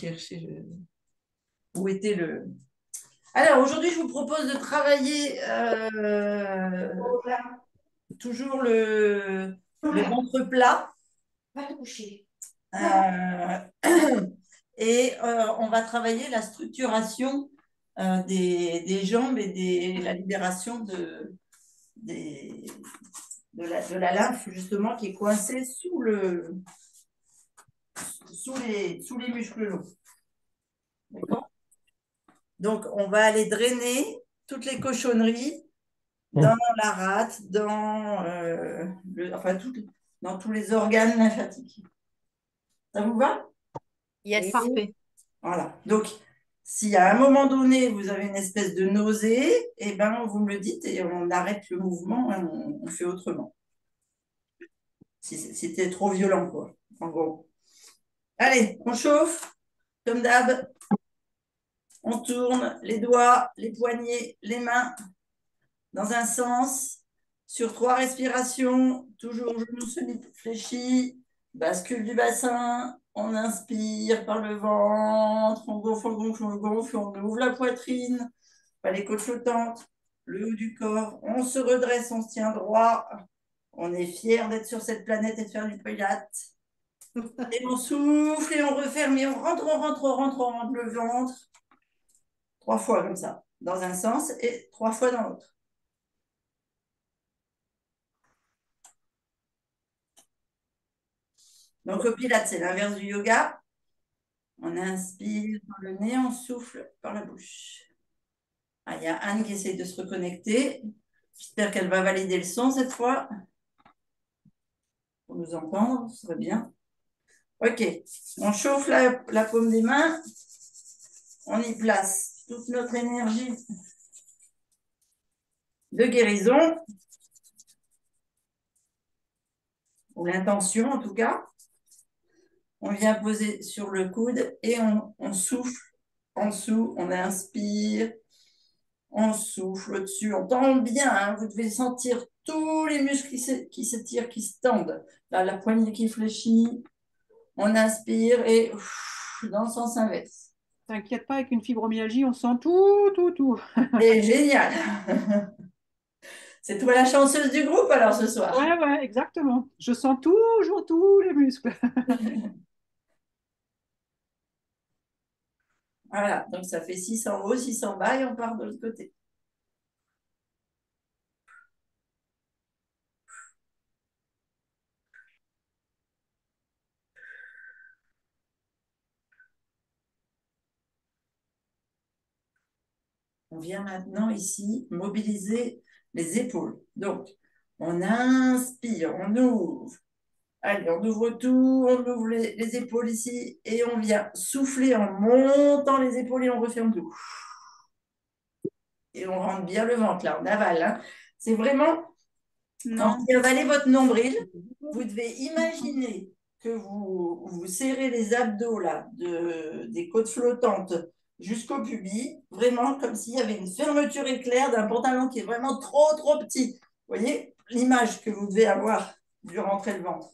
chercher où était le. Alors, aujourd'hui, je vous propose de travailler toujours le ventre plat. Va te coucher. Euh, et on va travailler la structuration des jambes et la libération des, de la lymphe, justement, qui est coincée sous les muscles longs. D'accord? Donc, on va aller drainer toutes les cochonneries dans la rate, enfin, dans tous les organes lymphatiques. Ça vous va? Yes. Parfait. Voilà. Donc, si à un moment donné, vous avez une espèce de nausée, eh ben, vous me le dites et on arrête le mouvement, hein, on fait autrement. Si c'était trop violent, quoi. En gros. Allez, on chauffe, comme d'hab. On tourne les doigts, les poignets, les mains dans un sens. Sur 3 respirations, toujours genou semi-fléchi, bascule du bassin. On inspire par le ventre, on gonfle, on gonfle, on gonfle, on ouvre la poitrine, pas les côtes flottantes, le haut du corps. On se redresse, on se tient droit. On est fier d'être sur cette planète et de faire du pilates. Et on souffle et on referme et on rentre, on rentre, on rentre, on rentre le ventre. 3 fois comme ça, dans un sens et 3 fois dans l'autre. Donc, le pilates, c'est l'inverse du yoga. On inspire par le nez, on souffle par la bouche. Ah, il y a Anne qui essaye de se reconnecter. J'espère qu'elle va valider le son cette fois pour nous entendre. Ce serait bien. OK. On chauffe la paume des mains. On y place toute notre énergie de guérison, ou l'intention en tout cas. On vient poser sur le coude et on souffle en dessous. On inspire. On souffle au-dessus, on tend bien, hein, vous devez sentir tous les muscles qui s'étirent, qui se tendent. Là, la poignée qui fléchit, on inspire et dans le sens inverse. T'inquiète pas, avec une fibromyalgie, on sent tout, tout, tout. C'est génial. C'est toi la chanceuse du groupe alors ce soir. Ouais, ouais, exactement. Je sens toujours tous les muscles. Voilà, donc ça fait 6 en haut, 6 en bas et on part de l'autre côté. On vient maintenant ici mobiliser les épaules. Donc, on inspire, on ouvre. Allez, on ouvre tout, on ouvre les épaules ici et on vient souffler en montant les épaules et on referme tout. Et on rentre bien le ventre là, on avale, hein. C'est vraiment, quand Non. vous avalez votre nombril, vous devez imaginer que vous serrez les abdos là, des côtes flottantes jusqu'au pubis, vraiment comme s'il y avait une fermeture éclair d'un pantalon qui est vraiment trop, trop petit. Vous voyez l'image que vous devez avoir du rentrer le ventre.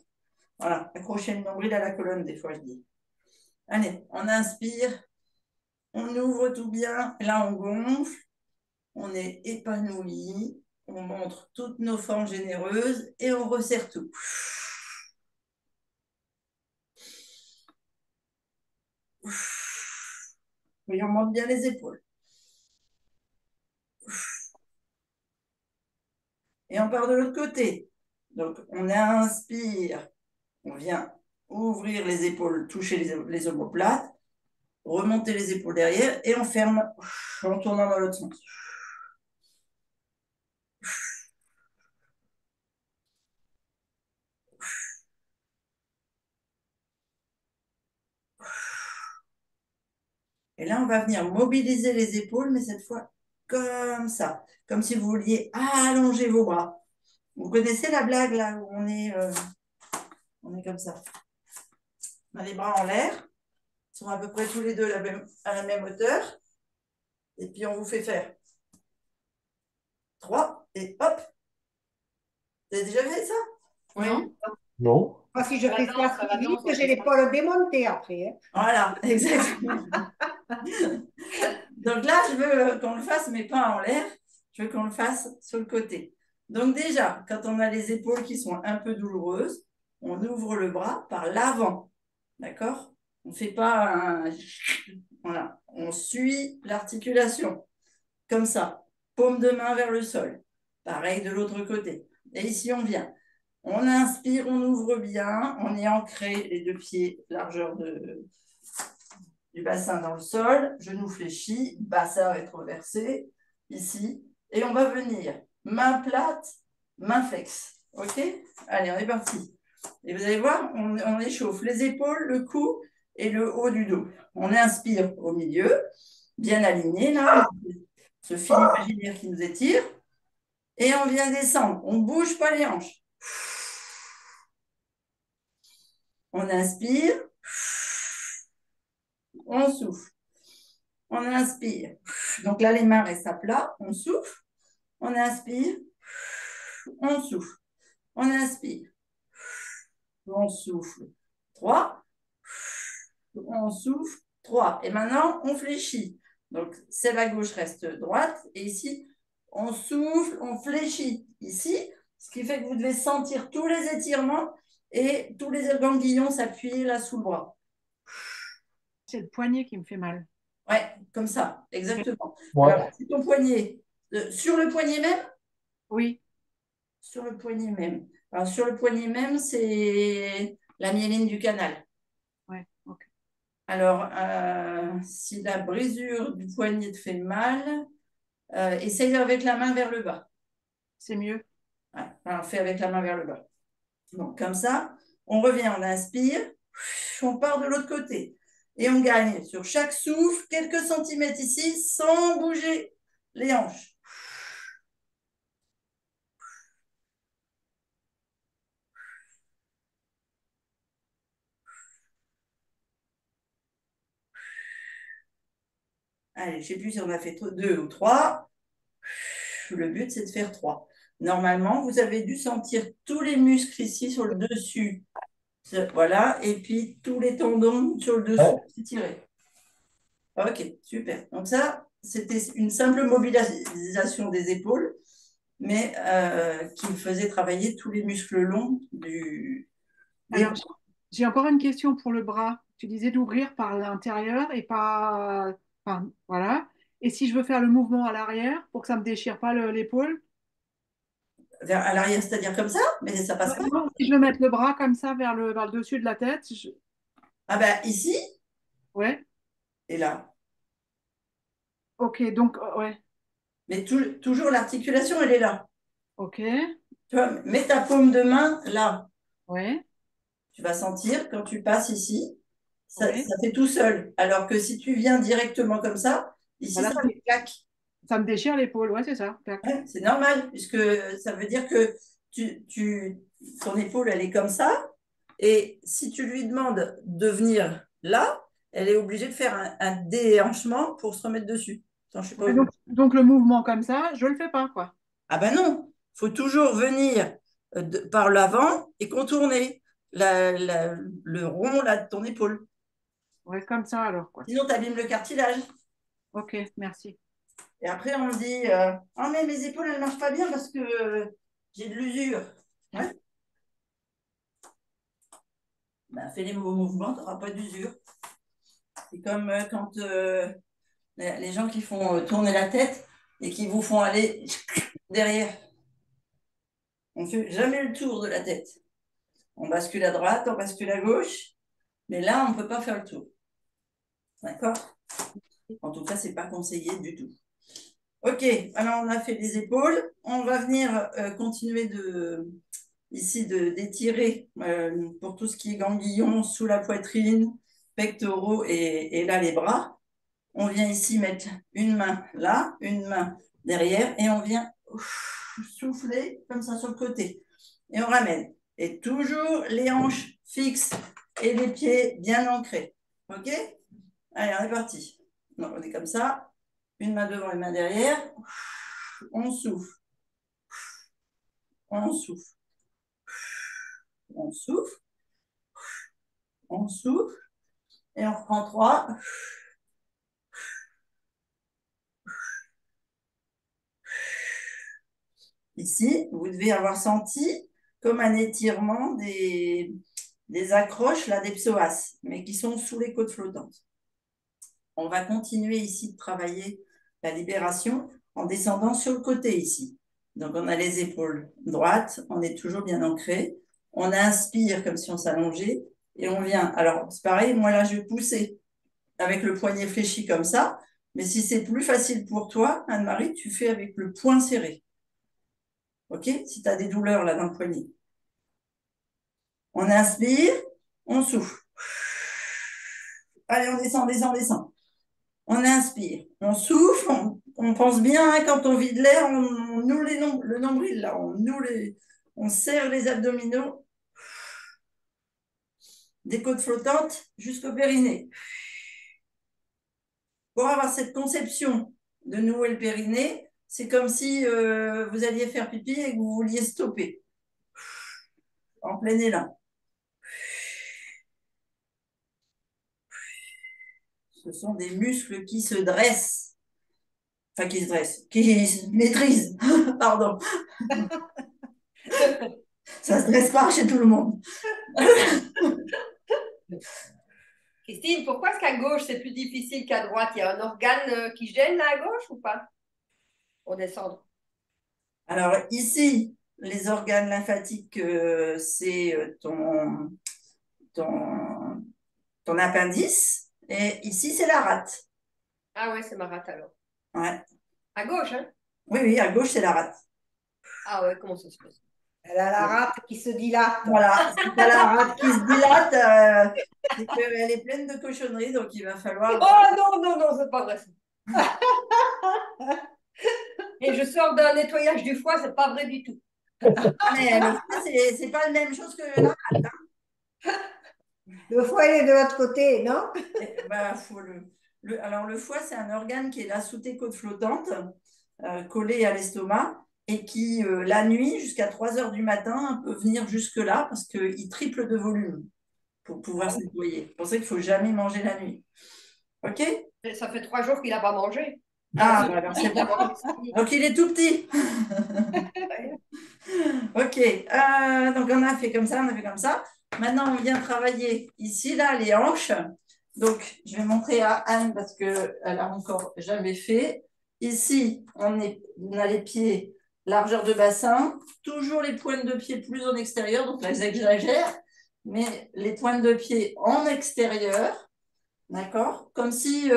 Voilà, accrochez le nombril à la colonne, des fois, je dis. Allez, on inspire, on ouvre tout bien. Là, on gonfle, on est épanoui, on montre toutes nos formes généreuses et on resserre tout. Et on monte bien les épaules. Et on part de l'autre côté. Donc, on inspire, on vient ouvrir les épaules, toucher les omoplates, remonter les épaules derrière et on ferme en tournant dans l'autre sens. Et là, on va venir mobiliser les épaules, mais cette fois comme ça, comme si vous vouliez allonger vos bras. Vous connaissez la blague là où on est comme ça. On a les bras en l'air, ils sont à peu près tous les deux à la même hauteur, et puis on vous fait faire 3 et hop. Vous avez déjà fait ça? Oui. Non? Non? Moi, si je fais ça si vite, j'ai l'épaule démontée après, hein. Voilà, exactement. Donc là, je veux qu'on le fasse, mais pas en l'air. Je veux qu'on le fasse sur le côté. Donc déjà, quand on a les épaules qui sont un peu douloureuses, on ouvre le bras par l'avant. D'accord? On ne fait pas un... Voilà. On suit l'articulation. Comme ça. Paume de main vers le sol. Pareil de l'autre côté. Et ici, on vient. On inspire, on ouvre bien. On est ancré, les deux pieds, largeur du bassin dans le sol. Genou fléchi, bassin rétroversé, ici. Et on va venir main plate, main flexe. OK? Allez, on est parti. Et vous allez voir, on échauffe les épaules, le cou et le haut du dos. On inspire au milieu, bien aligné là, ce fil imaginaire qui nous étire. Et on vient descendre. On ne bouge pas les hanches. On inspire. On souffle. On inspire. Donc là, les mains restent à plat. On souffle. On inspire. On souffle. On inspire. On souffle. 3. On souffle. 3. Et maintenant, on fléchit. Donc, celle à gauche reste droite. Et ici, on souffle, on fléchit. Ici, ce qui fait que vous devez sentir tous les étirements et tous les ganglions s'appuyer là sous le bras. C'est le poignet qui me fait mal. Ouais, comme ça, exactement. Ouais. Alors, c'est ton poignet. Sur le poignet même? Oui, Sur le poignet même. Alors, sur le poignet même, c'est la myéline du canal. ouais, ok. Alors, si la brisure du poignet te fait mal, essaye avec la main vers le bas. C'est mieux. Ouais, alors, fais avec la main vers le bas. Donc, comme ça, on revient, on inspire, on part de l'autre côté. Et on gagne sur chaque souffle quelques centimètres ici sans bouger les hanches. Allez, je ne sais plus si on a fait 2 ou 3. Le but, c'est de faire 3. Normalement, vous avez dû sentir tous les muscles ici sur le dessus. Voilà. Et puis, tous les tendons sur le dessous Ouais. s'étirer. OK, super. Donc ça, c'était une simple mobilisation des épaules, mais qui faisait travailler tous les muscles longs des Alors, bras. j'ai encore une question pour le bras. Tu disais d'ouvrir par l'intérieur et pas... Enfin, voilà. Et si je veux faire le mouvement à l'arrière pour que ça ne me déchire pas l'épaule? À l'arrière, c'est-à-dire comme ça, mais ça passe pas. Non, si je veux mettre le bras comme ça vers le dessus de la tête, Ah ben, ici ouais, et là. ok, donc, ouais, Mais toujours l'articulation, elle est là. ok, Tu vois, mets ta paume de main là. ouais, Tu vas sentir quand tu passes ici, ouais. ça fait tout seul. Alors que si tu viens directement comme ça, ici, Voilà, ça fait clac. ça me déchire l'épaule, ouais, c'est ça. Tac. Ouais, c'est normal, puisque ça veut dire que ton épaule, elle est comme ça. Et si tu lui demandes de venir là, elle est obligée de faire un déhanchement pour se remettre dessus. Attends, je sais pas Ouais, où. donc le mouvement comme ça, je le fais pas, quoi. Ah ben non, il faut toujours venir par l'avant et contourner le rond là, de ton épaule. Ouais, comme ça alors, quoi. Sinon, tu abîmes le cartilage. Ok, merci. Et après, on dit ah, mais mes épaules, elles ne marchent pas bien parce que j'ai de l'usure. Ouais. Ben, fais les mouvements, tu n'auras pas d'usure. C'est comme quand les gens qui font tourner la tête et qui vous font aller derrière. On ne fait jamais le tour de la tête. On bascule à droite, on bascule à gauche, mais là, on ne peut pas faire le tour. D'accord? En tout cas, ce n'est pas conseillé du tout. Ok, alors on a fait les épaules. On va venir continuer ici d'étirer pour tout ce qui est ganglion sous la poitrine, pectoraux et là les bras. On vient ici mettre une main là, une main derrière et on vient souffler comme ça sur le côté. Et on ramène. Et toujours les hanches fixes et les pieds bien ancrés. OK? Allez, on est parti. Donc, on est comme ça. Une main devant, une main derrière. On souffle. On souffle. On souffle. On souffle et on reprend 3. Ici, vous devez avoir senti comme un étirement des accroches là, des psoas, mais qui sont sous les côtes flottantes. On va continuer ici de travailler la libération en descendant sur le côté ici. Donc, on a les épaules droites, on est toujours bien ancré. On inspire comme si on s'allongeait et on vient. Alors, c'est pareil, moi là, je vais pousser avec le poignet fléchi comme ça. Mais si c'est plus facile pour toi, Anne-Marie, tu fais avec le poing serré. OK? Si tu as des douleurs là dans le poignet. On inspire, on souffle. Allez, on descend, descend, descend. On inspire, on souffle, on pense bien, hein, quand on vide l'air, on noue le nombril, là, on serre les abdominaux, des côtes flottantes jusqu'au périnée. Pour avoir cette conception de nouer le périnée, c'est comme si vous alliez faire pipi et que vous vouliez stopper en plein élan. Ce sont des muscles qui se dressent. Enfin, qui se dressent, qui se maîtrisent. Pardon. Ça se dresse pas chez tout le monde. Christine, pourquoi est-ce qu'à gauche, c'est plus difficile qu'à droite? Il y a un organe qui gêne là à gauche ou pas? Pour descendre. Alors ici, les organes lymphatiques, c'est ton, ton appendice. Et ici, c'est la rate. Ah ouais, c'est ma rate alors. Ouais. À gauche, hein? Oui, oui, à gauche, c'est la rate. Ah ouais, comment ça se passe? Elle a la rate qui se dilate. Voilà, si tu as la rate qui se dilate, c'est qu'elle est pleine de cochonneries, donc il va falloir... Oh non, non, non, c'est pas vrai ça. Et je sors d'un nettoyage du foie, c'est pas vrai du tout. Ah, mais le foie, c'est pas la même chose que la rate. Le foie, il est de l'autre côté, non? Bah, faut alors, le foie, c'est un organe qui est là sous tes côtes flottantes, collé à l'estomac, et qui, la nuit, jusqu'à 3 heures du matin, peut venir jusque-là parce qu'il triple de volume pour pouvoir se nettoyer. C'est pour ça qu'il ne faut jamais manger la nuit. OK? Et ça fait 3 jours qu'il n'a pas mangé. Ah, bah alors c'est bon. Donc, il est tout petit. OK. Donc, on a fait comme ça, on a fait comme ça. Maintenant, on vient travailler ici, là, les hanches. Donc, je vais montrer à Anne parce qu'elle n'a encore jamais fait. Ici, on a les pieds largeur de bassin, toujours les pointes de pied plus en extérieur, donc là, j'exagère, mais les pointes de pied en extérieur, d'accord? Comme si,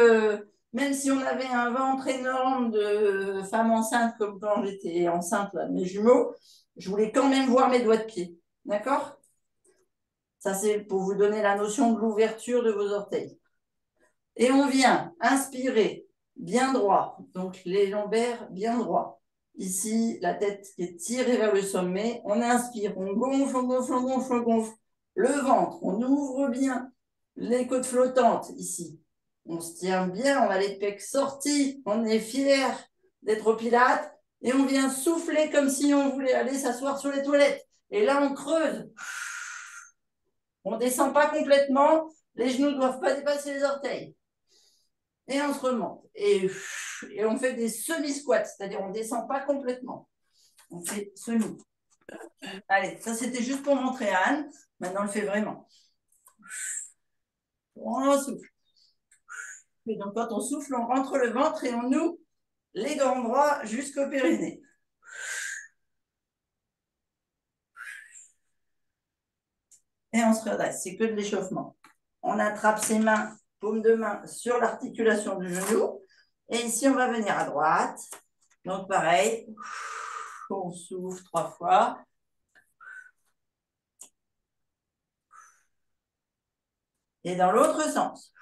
même si on avait un ventre énorme de femme enceinte, comme quand j'étais enceinte là, de mes jumeaux, je voulais quand même voir mes doigts de pied, d'accord? Ça, c'est pour vous donner la notion de l'ouverture de vos orteils. Et on vient inspirer bien droit, donc les lombaires bien droits. Ici, la tête qui est tirée vers le sommet. On inspire, on gonfle, on gonfle, on gonfle, on gonfle. Le ventre, on ouvre bien. Les côtes flottantes, ici. On se tient bien, on a les pecs sortis. On est fiers d'être au pilate. Et on vient souffler comme si on voulait aller s'asseoir sur les toilettes. Et là, on creuse. On ne descend pas complètement. Les genoux ne doivent pas dépasser les orteils. Et on se remonte. Et on fait des semi-squats, c'est-à-dire on ne descend pas complètement. On fait semi. Allez, ça c'était juste pour montrer à Anne. Maintenant, on le fait vraiment. On souffle. Et donc, quand on souffle, on rentre le ventre et on noue les grands bras jusqu'au périnée. Et on se redresse. C'est que de l'échauffement. On attrape ses mains, paume de main, sur l'articulation du genou. Et ici, on va venir à droite. Donc, pareil. On souffle 3 fois. Et dans l'autre sens.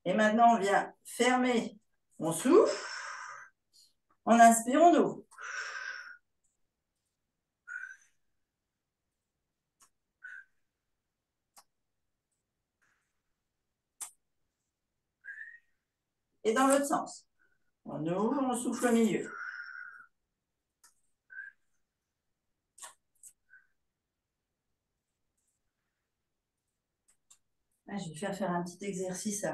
Et maintenant, on vient fermer. On souffle. On inspire, on ouvre. Et dans l'autre sens. On ouvre, on souffle au milieu. Je vais faire un petit exercice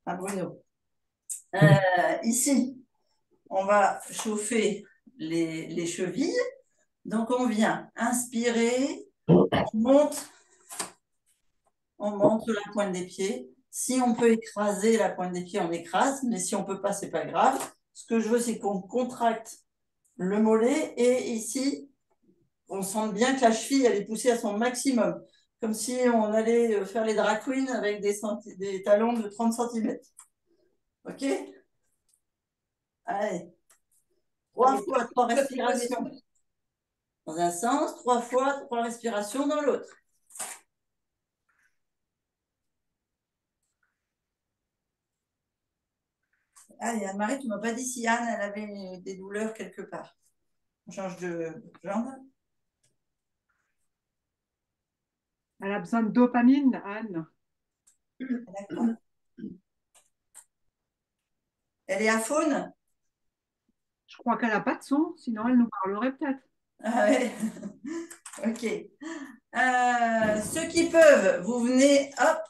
à Bruno. Ici, on va chauffer les chevilles. Donc, on vient inspirer, on monte la pointe des pieds. Si on peut écraser la pointe des pieds, on écrase, mais si on ne peut pas, ce n'est pas grave. Ce que je veux, c'est qu'on contracte le mollet et ici, on sent bien que la cheville, elle est poussée à son maximum, comme si on allait faire les drag queens avec des talons de 30 cm. OK? Allez. 3 fois, 3 respirations dans un sens, 3 fois, 3 respirations dans l'autre. Allez, Anne-Marie, tu ne m'as pas dit si Anne, elle avait des douleurs quelque part. On change de jambe. Elle a besoin de dopamine, Anne. D'accord. Elle est à faune? Je crois qu'elle n'a pas de son, sinon elle nous parlerait peut-être. Ah ouais. OK. Ceux qui peuvent, vous venez, hop,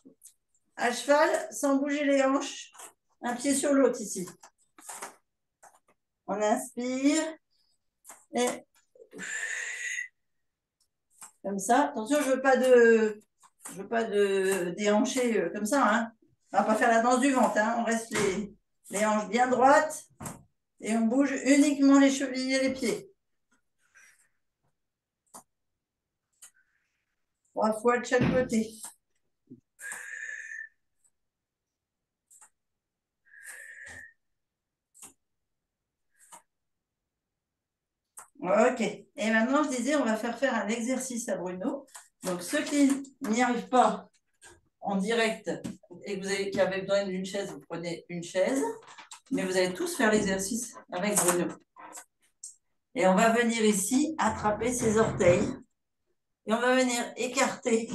à cheval, sans bouger les hanches. Un pied sur l'autre ici. On inspire. Et comme ça. Attention, je veux pas de déhancher comme ça. Hein. On va pas faire la danse du ventre. Hein. On reste les hanches bien droites et on bouge uniquement les chevilles et les pieds. 3 fois de chaque côté. OK. Et maintenant, je disais, on va faire un exercice à Bruno. Donc, ceux qui n'y arrivent pas en direct et qui avez besoin d'une chaise, vous prenez une chaise. Mais vous allez tous faire l'exercice avec Bruno. Et on va venir ici attraper ses orteils. Et on va venir écarter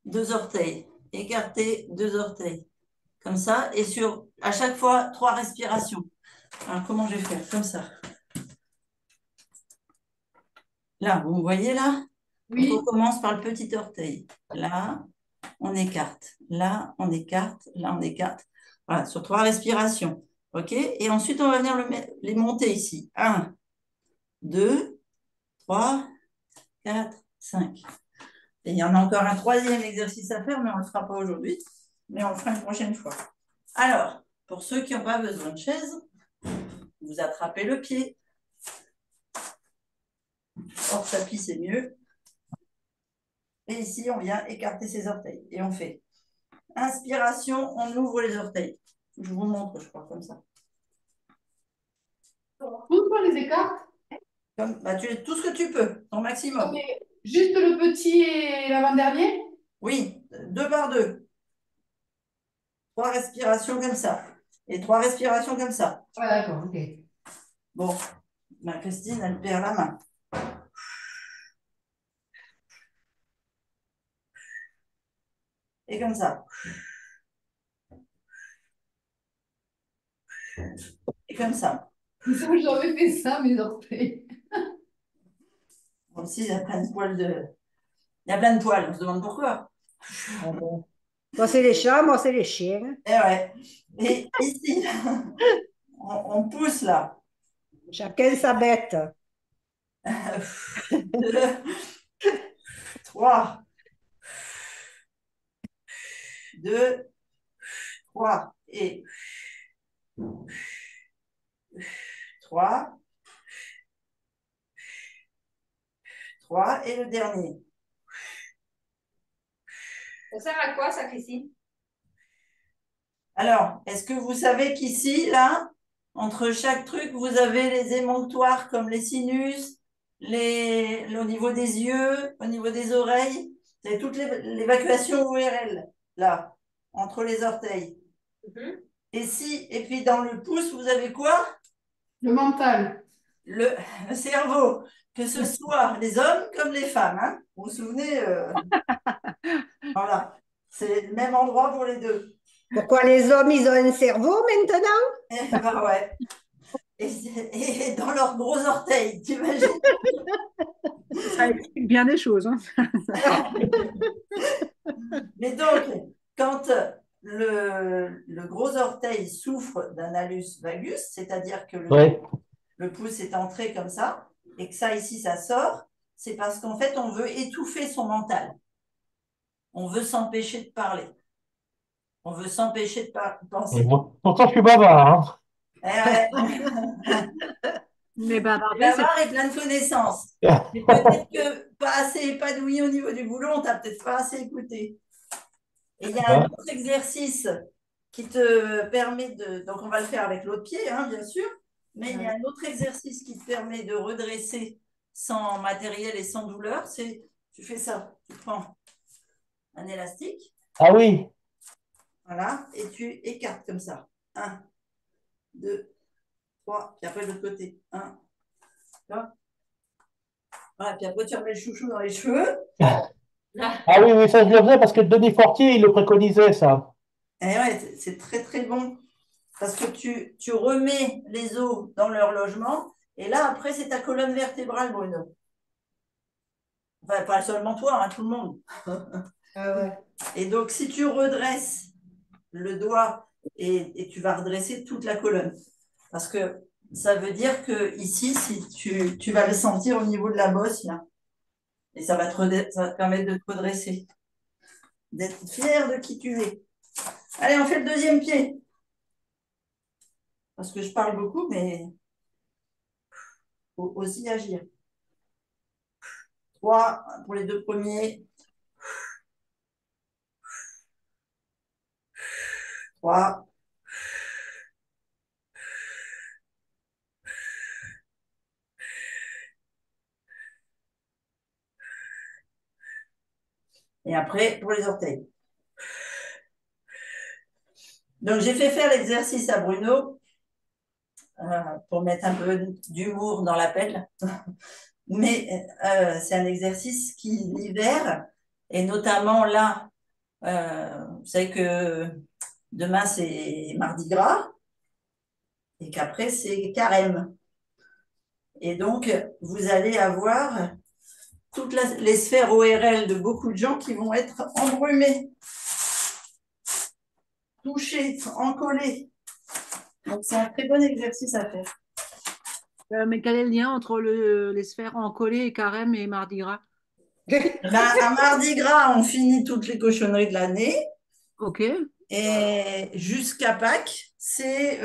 2 orteils. Écarter 2 orteils. Comme ça. Et à chaque fois, 3 respirations. Alors, comment je vais faire? Comme ça. Là, vous me voyez là? Oui. On commence par le petit orteil. Là, on écarte. Là, on écarte. Là, on écarte. Voilà, sur 3 respirations. OK? Et ensuite, on va venir les monter ici. 1, 2, 3, 4, 5. Et il y en a encore un 3e exercice à faire, mais on ne le fera pas aujourd'hui. Mais on le fera une prochaine fois. Alors, pour ceux qui n'ont pas besoin de chaise, vous attrapez le pied. Hors tapis, c'est mieux. Et ici, on vient écarter ses orteils. Et on fait inspiration, on ouvre les orteils. Je vous montre, je crois, comme ça. Pourquoi les écartes? Tout ce que tu peux, ton maximum. Mais juste le petit et l'avant-dernier? Oui, 2 par 2. 3 respirations comme ça. Et 3 respirations comme ça. Ah, d'accord, ok. Bon, Christine, elle perd la main. Et comme ça. Et comme ça. J'avais fait ça, mes orteils. Bon, si, il y a plein de poils Il y a plein de poils, on se demande pourquoi. Ah bon. Toi, c'est les chats, moi, c'est les chiens. Et ouais. Et ici, on pousse là. Chacun sa bête. 2, 3. 2, 3. Et 3. 3. Et le dernier. Ça sert à quoi, ça, Christine? Alors, est-ce que vous savez qu'ici, là, entre chaque truc, vous avez les émonctoires comme les sinus, au niveau des yeux, au niveau des oreilles, c'est toute l'évacuation ORL, là, entre les orteils. Et puis dans le pouce, vous avez quoi? Le mental. Le cerveau, que ce soit les hommes comme les femmes. Hein. Vous vous souvenez Voilà, c'est le même endroit pour les deux. Pourquoi les hommes, ils ont un cerveau maintenant? Eh ben ouais. Et dans leurs gros orteils, t'imagines? Ça explique bien des choses. Hein. Mais donc, quand le gros orteil souffre d'un hallus valgus, c'est-à-dire que Ouais. le pouce est entré comme ça, et que ça ici, ça sort, c'est parce qu'en fait, on veut étouffer son mental. On veut s'empêcher de parler. On veut s'empêcher de penser. Pourtant, je suis bavard, Eh ouais. Mais bavarder, c'est Bavard et plein de connaissances. hein. Mais peut-être que pas assez épanoui au niveau du boulot, on t'a peut-être pas assez écouté. Et il y a un autre exercice qui te permet de… Donc, on va le faire avec l'autre pied, hein, bien sûr. Mais il y a un autre exercice qui te permet de redresser sans matériel et sans douleur. C'est, tu fais ça. Tu prends un élastique. Ah oui, Voilà. Et tu écartes comme ça. 1, 2, 3. Puis après, de l'autre côté. 1, là. Voilà. Puis après, tu remets le chouchou dans les cheveux. ah oui, oui, ça je le faisais parce que Denis Fortier, il le préconisait, ça. Et ouais, c'est très, très bon. Parce que tu remets les os dans leur logement. Et là, après, c'est ta colonne vertébrale, Bruno. Enfin, pas seulement toi, hein, tout le monde. Ah ouais. Et donc, si tu redresses le doigt et tu vas redresser toute la colonne. Parce que ça veut dire que ici, si tu vas le sentir au niveau de la bosse, là. Et ça va te permettre de te redresser. D'être fier de qui tu es. Allez, on fait le deuxième pied. Parce que je parle beaucoup, mais il faut aussi agir. 3 pour les 2 premiers. 3. Et après, pour les orteils. Donc, j'ai fait faire l'exercice à Bruno pour mettre un peu d'humour dans l'appel. Mais c'est un exercice qui libère, et notamment là, vous savez que demain, c'est Mardi Gras, et qu'après, c'est Carême. Et donc, vous allez avoir toutes les sphères ORL de beaucoup de gens qui vont être embrumées, touchées, encollées. Donc, c'est un très bon exercice à faire. Mais quel est le lien entre les sphères encollées et carême et mardi gras? À Mardi Gras, on finit toutes les cochonneries de l'année. Ok. Et jusqu'à Pâques, c'est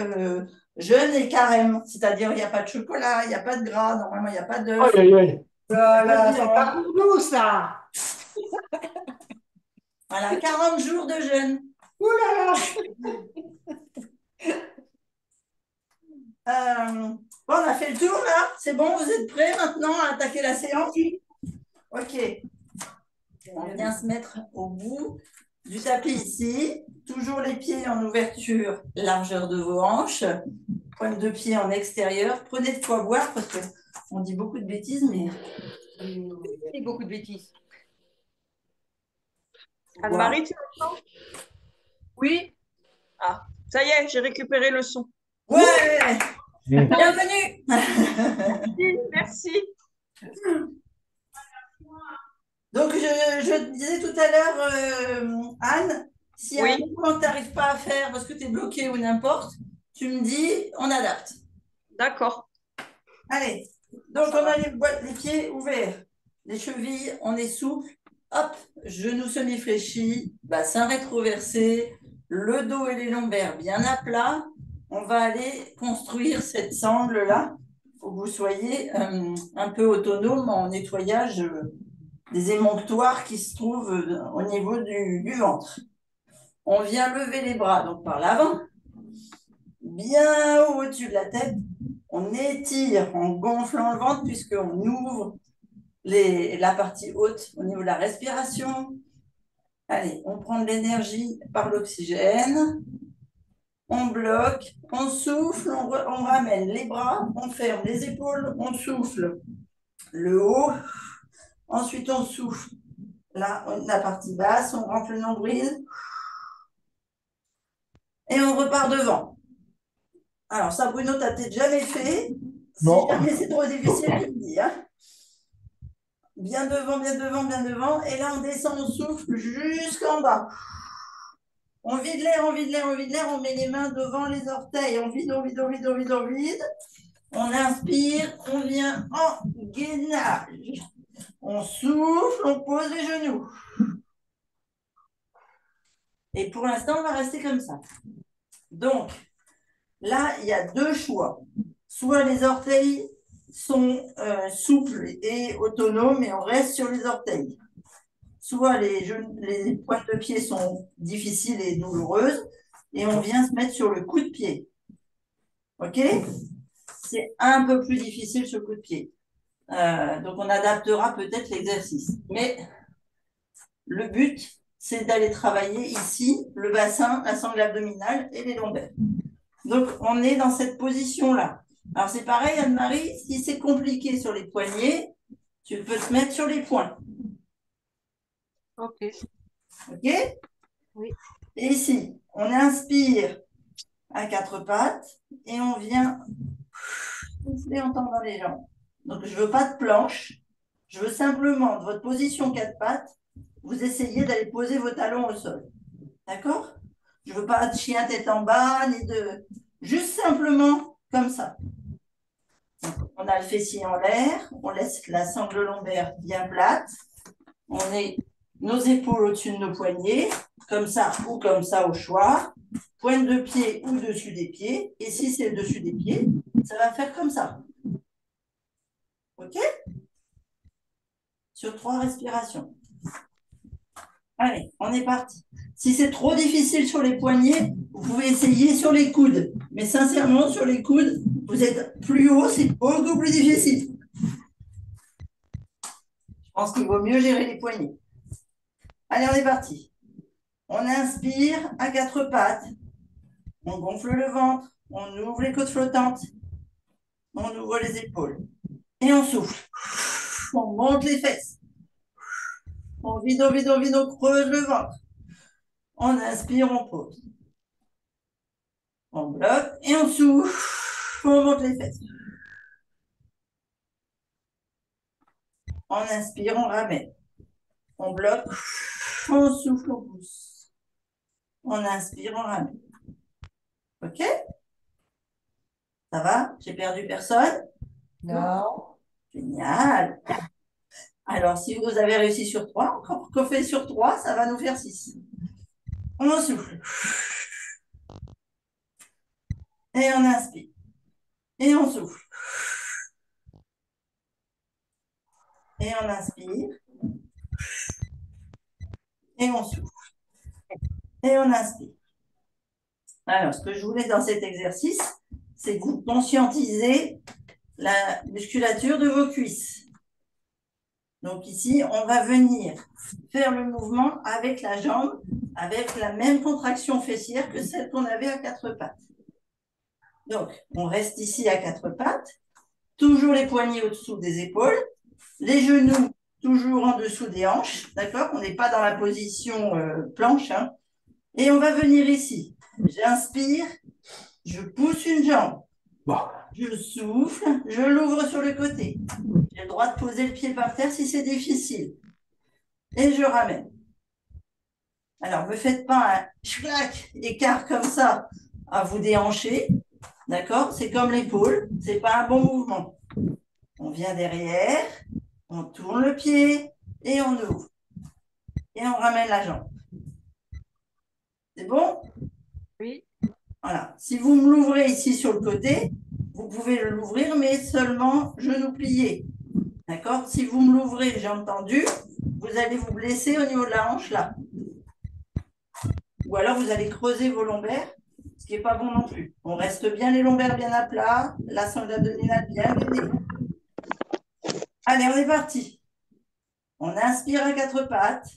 jeûne et carême. C'est-à-dire, il n'y a pas de chocolat, il n'y a pas de gras, normalement, il n'y a pas d'œufs. Aïe, aïe, aïe. Voilà, c'est pas pour nous, ça. Voilà, 40 jours de jeûne. Ouh là là. Bon, on a fait le tour là. C'est bon, vous êtes prêts maintenant à attaquer la séance? Ok. On vient se mettre au bout du tapis ici. Toujours les pieds en ouverture, largeur de vos hanches. Pointe de pied en extérieur. Prenez de quoi boire parce qu'on dit beaucoup de bêtises, mais. C'est beaucoup de bêtises. Anne-Marie, tu m'entends? Oui. Ah, ça y est, j'ai récupéré le son. Ouais! Mm. Bienvenue! Merci. Donc, je disais tout à l'heure, Anne, si à un Oui. moment tu n'arrives pas à faire parce que tu es bloqué ou n'importe, tu me dis, on adapte. D'accord. Allez, donc on a les pieds ouverts, les chevilles, on est souple, hop, genoux semi-fléchis, bassin rétroversé, le dos et les lombaires bien à plat. On va aller construire cette sangle-là. Il faut que vous soyez un peu autonome en nettoyage des émonctoires qui se trouvent au niveau du ventre. On vient lever les bras donc par l'avant, bien haut au-dessus de la tête. On étire en gonflant le ventre puisqu'on ouvre la partie haute au niveau de la respiration. Allez, on prend de l'énergie par l'oxygène. On bloque, on souffle, on ramène les bras, on ferme les épaules, on souffle le haut. Ensuite, on souffle la partie basse, on rentre le nombril et on repart devant. Alors ça, Bruno, tu n'as peut-être jamais fait. Si Non. jamais c'est trop difficile, tu me dis. Hein. Bien devant, bien devant, bien devant. Et là, on descend, on souffle jusqu'en bas. On vide l'air, on vide l'air, on vide l'air, on met les mains devant les orteils, on vide, on vide, on vide, on vide, on vide. On inspire, on vient en gainage. On souffle, on pose les genoux. Et pour l'instant, on va rester comme ça. Donc, là, il y a deux choix. Soit les orteils sont souples et autonomes et on reste sur les orteils. Soit les pointes de pied sont difficiles et douloureuses et on vient se mettre sur le coup de pied. OK? C'est un peu plus difficile sur le coup de pied. Donc, on adaptera peut-être l'exercice. Mais le but, c'est d'aller travailler ici le bassin, la sangle abdominale et les lombaires. Donc, on est dans cette position-là. Alors, c'est pareil, Anne-Marie, si c'est compliqué sur les poignets, tu peux te mettre sur les poings. Ok. OK? Oui. Et ici, on inspire à quatre pattes et on vient souffler en tendant les jambes. Donc, je ne veux pas de planche. Je veux simplement, de votre position quatre pattes, vous essayez d'aller poser vos talons au sol. D'accord? Je ne veux pas de chien tête en bas, ni de... Juste simplement comme ça. Donc, on a le fessier en l'air, on laisse la sangle lombaire bien plate. On est nos épaules au-dessus de nos poignets, comme ça ou comme ça au choix. Pointe de pied ou dessus des pieds. Et si c'est le dessus des pieds, ça va faire comme ça. OK? Sur 3 respirations. Allez, on est parti. Si c'est trop difficile sur les poignets, vous pouvez essayer sur les coudes. Mais sincèrement, sur les coudes, vous êtes plus haut, c'est beaucoup plus difficile. Je pense qu'il vaut mieux gérer les poignets. Allez, on est parti. On inspire à quatre pattes. On gonfle le ventre. On ouvre les côtes flottantes. On ouvre les épaules. Et on souffle. On monte les fesses. On vide, on vide, on vide, on creuse le ventre. On inspire, on pose. On bloque et on souffle. On monte les fesses. On inspire, on ramène. On bloque. On souffle, on pousse. On inspire, on ramène. OK? Ça va? J'ai perdu personne? Non. Génial. Alors, si vous avez réussi sur 3, encore qu'on fait sur 3, ça va nous faire 6. On souffle. Et on inspire. Et on souffle. Et on inspire. Et on souffle. Et on inspire. Alors, ce que je voulais dans cet exercice, c'est que vous conscientisez la musculature de vos cuisses. Donc ici, on va venir faire le mouvement avec la jambe, avec la même contraction fessière que celle qu'on avait à quatre pattes. Donc, on reste ici à quatre pattes, toujours les poignets au-dessous des épaules, les genoux toujours en dessous des hanches, d'accord? On n'est pas dans la position planche, hein? Et on va venir ici. J'inspire, je pousse une jambe. Je souffle, je l'ouvre sur le côté. J'ai le droit de poser le pied par terre si c'est difficile. Et je ramène. Alors, ne me faites pas un clac, écart comme ça à vous déhancher. D'accord? C'est comme l'épaule. Ce n'est pas un bon mouvement. On vient derrière, on tourne le pied et on ouvre. Et on ramène la jambe. C'est bon? Oui. Voilà. Si vous me l'ouvrez ici sur le côté, vous pouvez l'ouvrir, mais seulement genoux pliés. D'accord? Si vous me l'ouvrez, j'ai entendu, vous allez vous blesser au niveau de la hanche là. Ou alors vous allez creuser vos lombaires, ce qui n'est pas bon non plus. On reste bien les lombaires bien à plat, la sangle abdominale bien gainée. Allez, on est parti. On inspire à quatre pattes.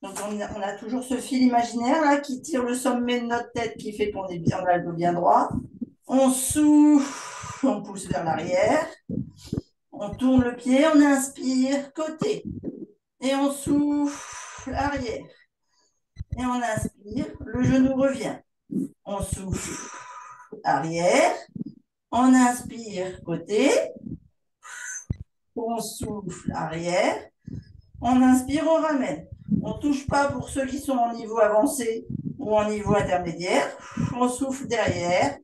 Donc on a toujours ce fil imaginaire là qui tire le sommet de notre tête qui fait qu'on est bien, on a le dos bien droit. On souffle, on pousse vers l'arrière. On tourne le pied, on inspire, côté. Et on souffle, arrière. Et on inspire, le genou revient. On souffle, arrière. On inspire, côté. On souffle, arrière. On inspire, on ramène. On ne touche pas pour ceux qui sont en niveau avancé ou en niveau intermédiaire. On souffle derrière.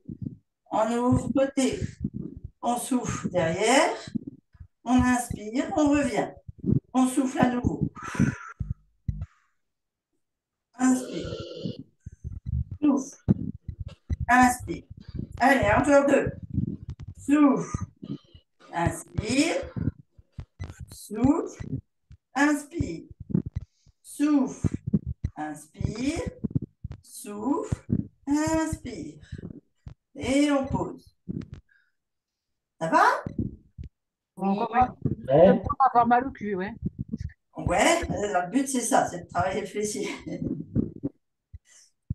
On ouvre côté. On souffle derrière. On inspire. On revient. On souffle à nouveau. Inspire. Souffle. Inspire. Allez, encore deux. Souffle. Inspire. Souffle. Inspire. Souffle. Inspire. Souffle. Inspire. Et on pose. Ça va? Encore Ouais. avoir mal au cul, ouais. Ouais, le but c'est ça, c'est de travailler le fessier.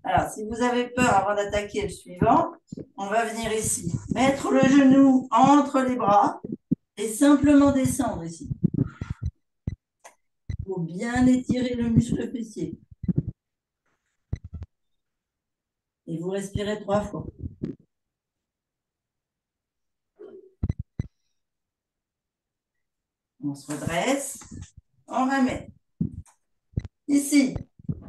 Alors, si vous avez peur avant d'attaquer le suivant, on va venir ici. Mettre le genou entre les bras et simplement descendre ici. Il faut bien étirer le muscle fessier. Et vous respirez 3 fois. On se redresse, on ramène. Ici,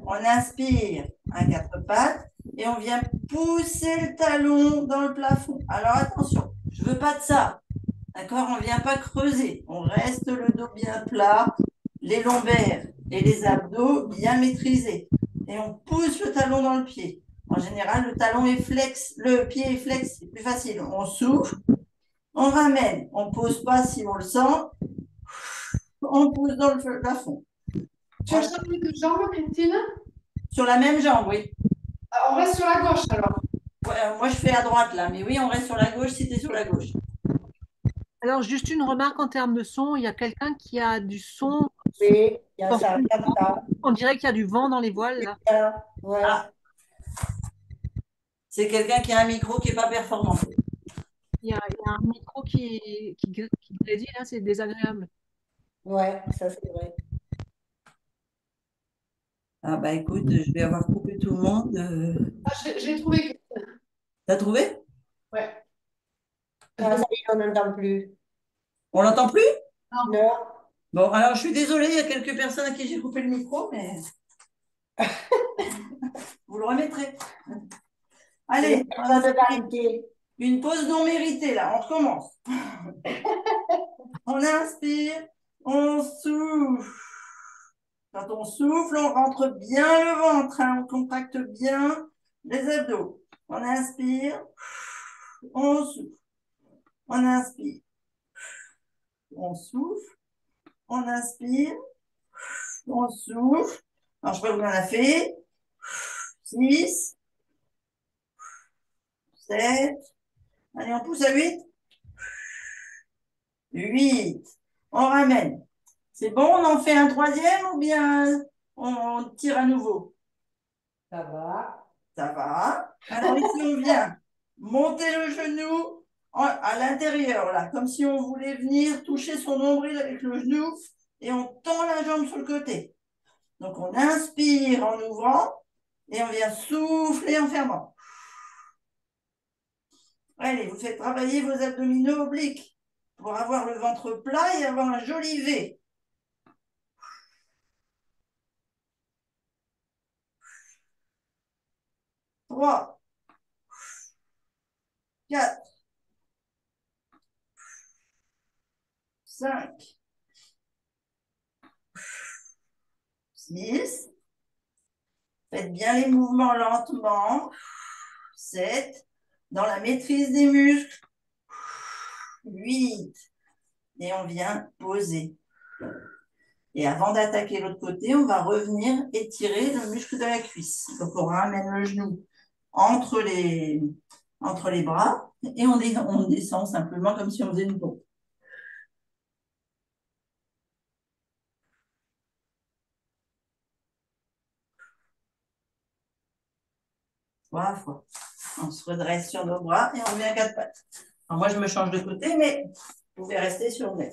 on inspire à 4 pattes et on vient pousser le talon dans le plafond. Alors attention, je ne veux pas de ça. D'accord? On ne vient pas creuser. On reste le dos bien plat, les lombaires et les abdos bien maîtrisés. Et on pousse le talon dans le pied. En général, le talon est flex, le pied est flex, c'est plus facile. On souffle, on ramène. On ne pose pas si on le sent. On pousse dans le plafond. Tu as changé de jambe, Christine? Sur la même jambe, oui. On reste sur la gauche alors. Ouais, moi, je fais à droite là, mais oui, on reste sur la gauche si tu es sur la gauche. Alors, juste une remarque en termes de son. Il y a quelqu'un qui a du son. Oui, il y a ça, il y a ça. On dirait qu'il y a du vent dans les voiles, là. Ouais. Ah, c'est quelqu'un qui a un micro qui n'est pas performant. Il y a un micro qui grésille, là, c'est désagréable. Ouais, ça c'est vrai. Ah bah écoute, je vais avoir coupé tout le monde. Ah, j'ai trouvé Christine. T'as trouvé? Ouais. Ah, ça y est, on n'entend plus. On l'entend plus? Non. Bon, alors je suis désolée, il y a quelques personnes à qui j'ai coupé le micro, mais vous le remettrez. Allez, Pas de vérité. une pause non méritée là, on recommence. On inspire, on souffle. Quand on souffle, on rentre bien le ventre, hein, on contracte bien les abdos. On inspire, on souffle. On inspire, on souffle, on inspire, on souffle. Alors, je sais pas combien on a fait. 6, 7. Allez, on pousse à 8. 8. On ramène. C'est bon, on en fait un troisième ou bien on tire à nouveau? Ça va. Ça va. Alors ici, on vient monter le genou à l'intérieur, là, comme si on voulait venir toucher son nombril avec le genou et on tend la jambe sur le côté. Donc, on inspire en ouvrant et on vient souffler en fermant. Allez, vous faites travailler vos abdominaux obliques pour avoir le ventre plat et avoir un joli V. 3, 4, 5, 6. Faites bien les mouvements lentement. 7. Dans la maîtrise des muscles. 8. Et on vient poser. Et avant d'attaquer l'autre côté, on va revenir étirer le muscle de la cuisse. Donc, on ramène le genou entre les bras et on descend simplement comme si on faisait une pompe. 3 fois. On se redresse sur nos bras et on met à 4 pattes. Alors moi, je me change de côté, mais vous pouvez rester sur le même.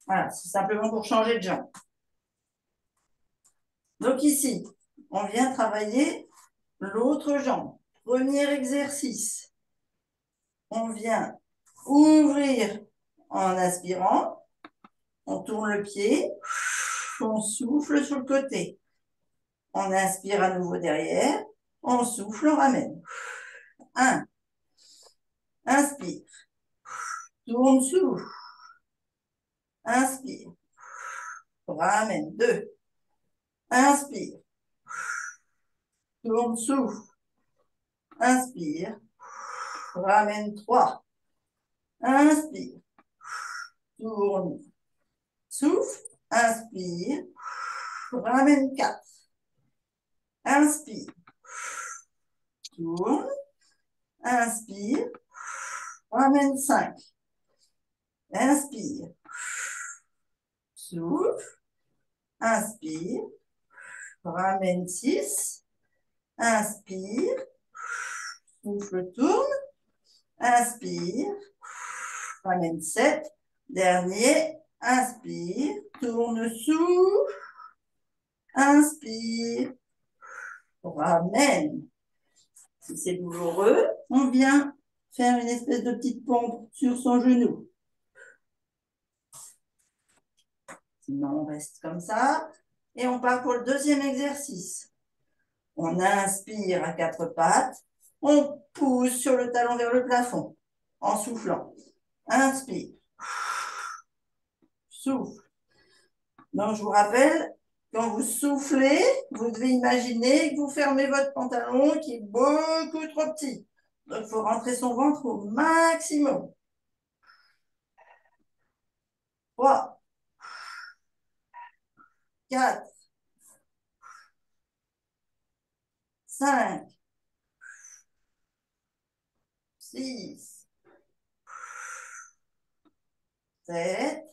Voilà, c'est simplement pour changer de jambe. Donc ici, on vient travailler l'autre jambe. Premier exercice. On vient ouvrir en aspirant. On tourne le pied. on souffle sur le côté. On inspire à nouveau derrière. On souffle, on ramène. 1. Inspire. Tourne, souffle. Inspire. Ramène. 2. Inspire. Tourne, souffle. Inspire. Ramène. 3. Inspire. Tourne. Souffle. Inspire. Ramène. 4. Inspire. Tourne. Inspire. Ramène. 5. Inspire. Souffle. Inspire. Ramène. 6. Inspire. Souffle, tourne. Inspire. Ramène. 7. Dernier. Inspire. Tourne, souffle. Inspire. Ramène. Si c'est douloureux, on vient faire une espèce de petite pompe sur son genou. Sinon, on reste comme ça. Et on part pour le deuxième exercice. On inspire à 4 pattes. On pousse sur le talon vers le plafond en soufflant. Inspire. Souffle. Donc, je vous rappelle, quand vous soufflez, vous devez imaginer que vous fermez votre pantalon qui est beaucoup trop petit. Donc, il faut rentrer son ventre au maximum. 3, 4, 5, 6, 7,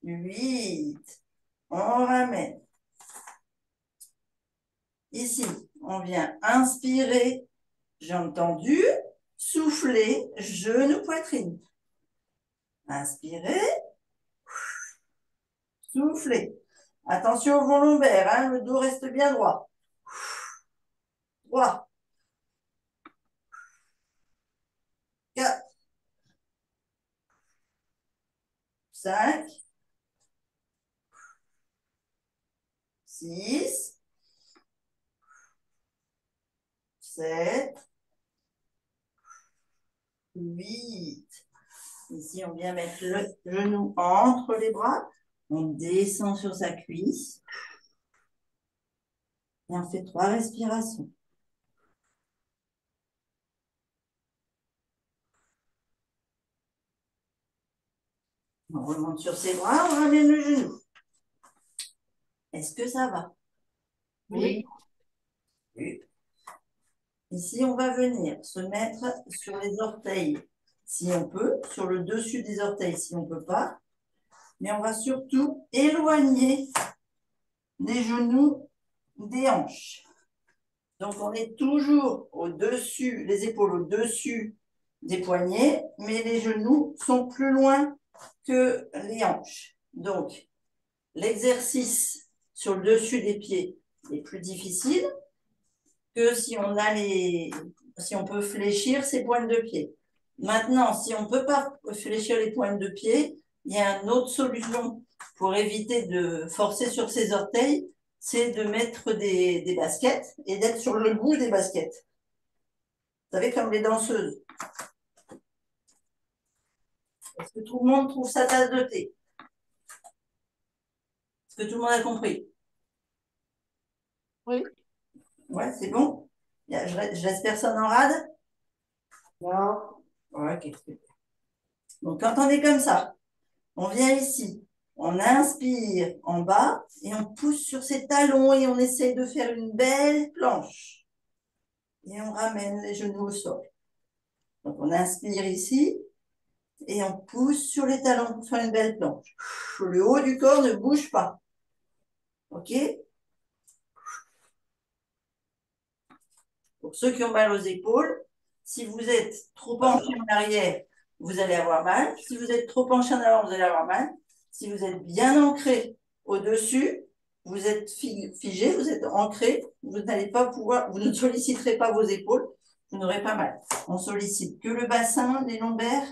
8. On ramène. Ici, on vient inspirer, j'ai entendu, souffler, genou, poitrine. Inspirez, soufflez. Attention au vent lombaire, hein, le dos reste bien droit. 3, 4, 5, 6, 7, 8. Ici, on vient mettre le genou entre les bras. On descend sur sa cuisse. Et on fait 3 respirations. On remonte sur ses bras, on ramène le genou. Est-ce que ça va? Oui. Oui. Ici, on va venir se mettre sur les orteils, si on peut, sur le dessus des orteils, si on ne peut pas. Mais on va surtout éloigner les genoux des hanches. Donc, on est toujours au-dessus, les épaules au-dessus des poignets, mais les genoux sont plus loin que les hanches. Donc, l'exercice sur le dessus des pieds est plus difficile que si on peut fléchir ses pointes de pied. Maintenant, si on ne peut pas fléchir les pointes de pied, il y a une autre solution pour éviter de forcer sur ses orteils, c'est de mettre des baskets et d'être sur le bout des baskets. Vous savez, comme les danseuses. Est-ce que tout le monde trouve sa tasse de thé? Est-ce que tout le monde a compris? Oui. Ouais, c'est bon? Je laisse personne en rade? Non. Ok. Donc, quand on est comme ça, on vient ici, on inspire en bas et on pousse sur ses talons et on essaye de faire une belle planche. Et on ramène les genoux au sol. Donc, on inspire ici et on pousse sur les talons pour faire une belle planche. Le haut du corps ne bouge pas. OK? Pour ceux qui ont mal aux épaules, si vous êtes trop penché en arrière, vous allez avoir mal. Si vous êtes trop penché en avant, vous allez avoir mal. Si vous êtes bien ancré au-dessus, vous êtes figé, vous êtes ancré, vous n'allez pas pouvoir, vous ne solliciterez pas vos épaules, vous n'aurez pas mal. On sollicite que le bassin, les lombaires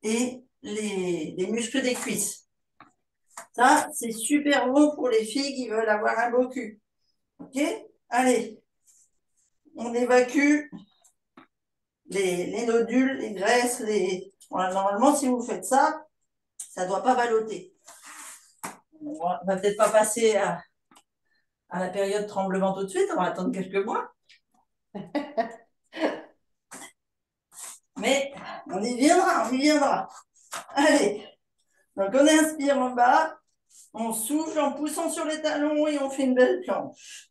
et les muscles des cuisses. Ça, c'est super bon pour les filles qui veulent avoir un beau cul. OK? Allez, on évacue les nodules, les graisses. Voilà, normalement, si vous faites ça, ça ne doit pas balloter. On va peut-être pas passer à la période tremblement tout de suite, on va attendre quelques mois. Mais on y viendra, on y viendra. Allez, donc on inspire en bas, on souffle en poussant sur les talons et on fait une belle planche.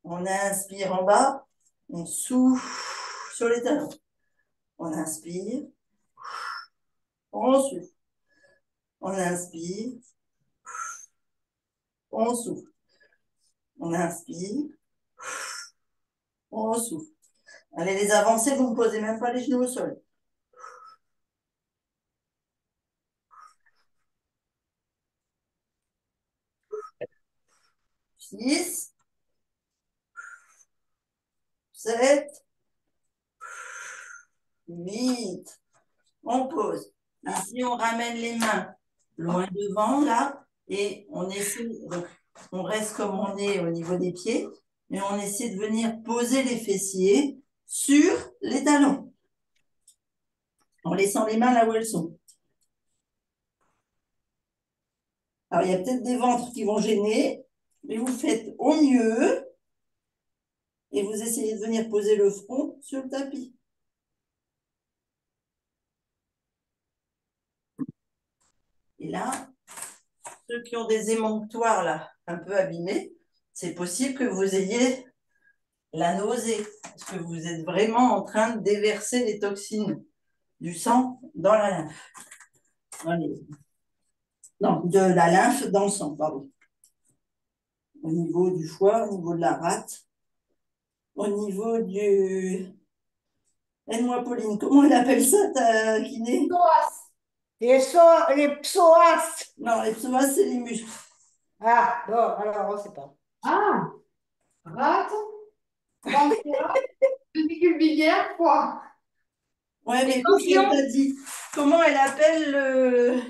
On inspire en bas, on souffle sur les talons. On inspire, on souffle. On inspire, on souffle. On inspire, on souffle. Allez, les avancées, vous ne posez même pas les genoux au sol. 6, 7, 8. On pose. Ici, on ramène les mains loin devant, là, et on essaie, donc, on reste comme on est au niveau des pieds, mais on essaie de venir poser les fessiers sur les talons, en laissant les mains là où elles sont. Alors, il y a peut-être des ventres qui vont gêner, mais vous faites au mieux et vous essayez de venir poser le front sur le tapis. Et là, ceux qui ont des émonctoires là, un peu abîmés, c'est possible que vous ayez la nausée, parce que vous êtes vraiment en train de déverser les toxines du sang dans la lymphe. Non, de la lymphe dans le sang, pardon. Au niveau du foie, au niveau de la rate, au niveau du... Aide-moi, Pauline, comment elle appelle ça, ta kiné? Les psoas. Non, les psoas, c'est les muscles. Ah, bon, alors on ne sait pas. Ah, rate, pancréas, vésicule biliaire, foie. Ouais, mais qu'est-ce qu'elle t'a dit? Comment elle appelle le...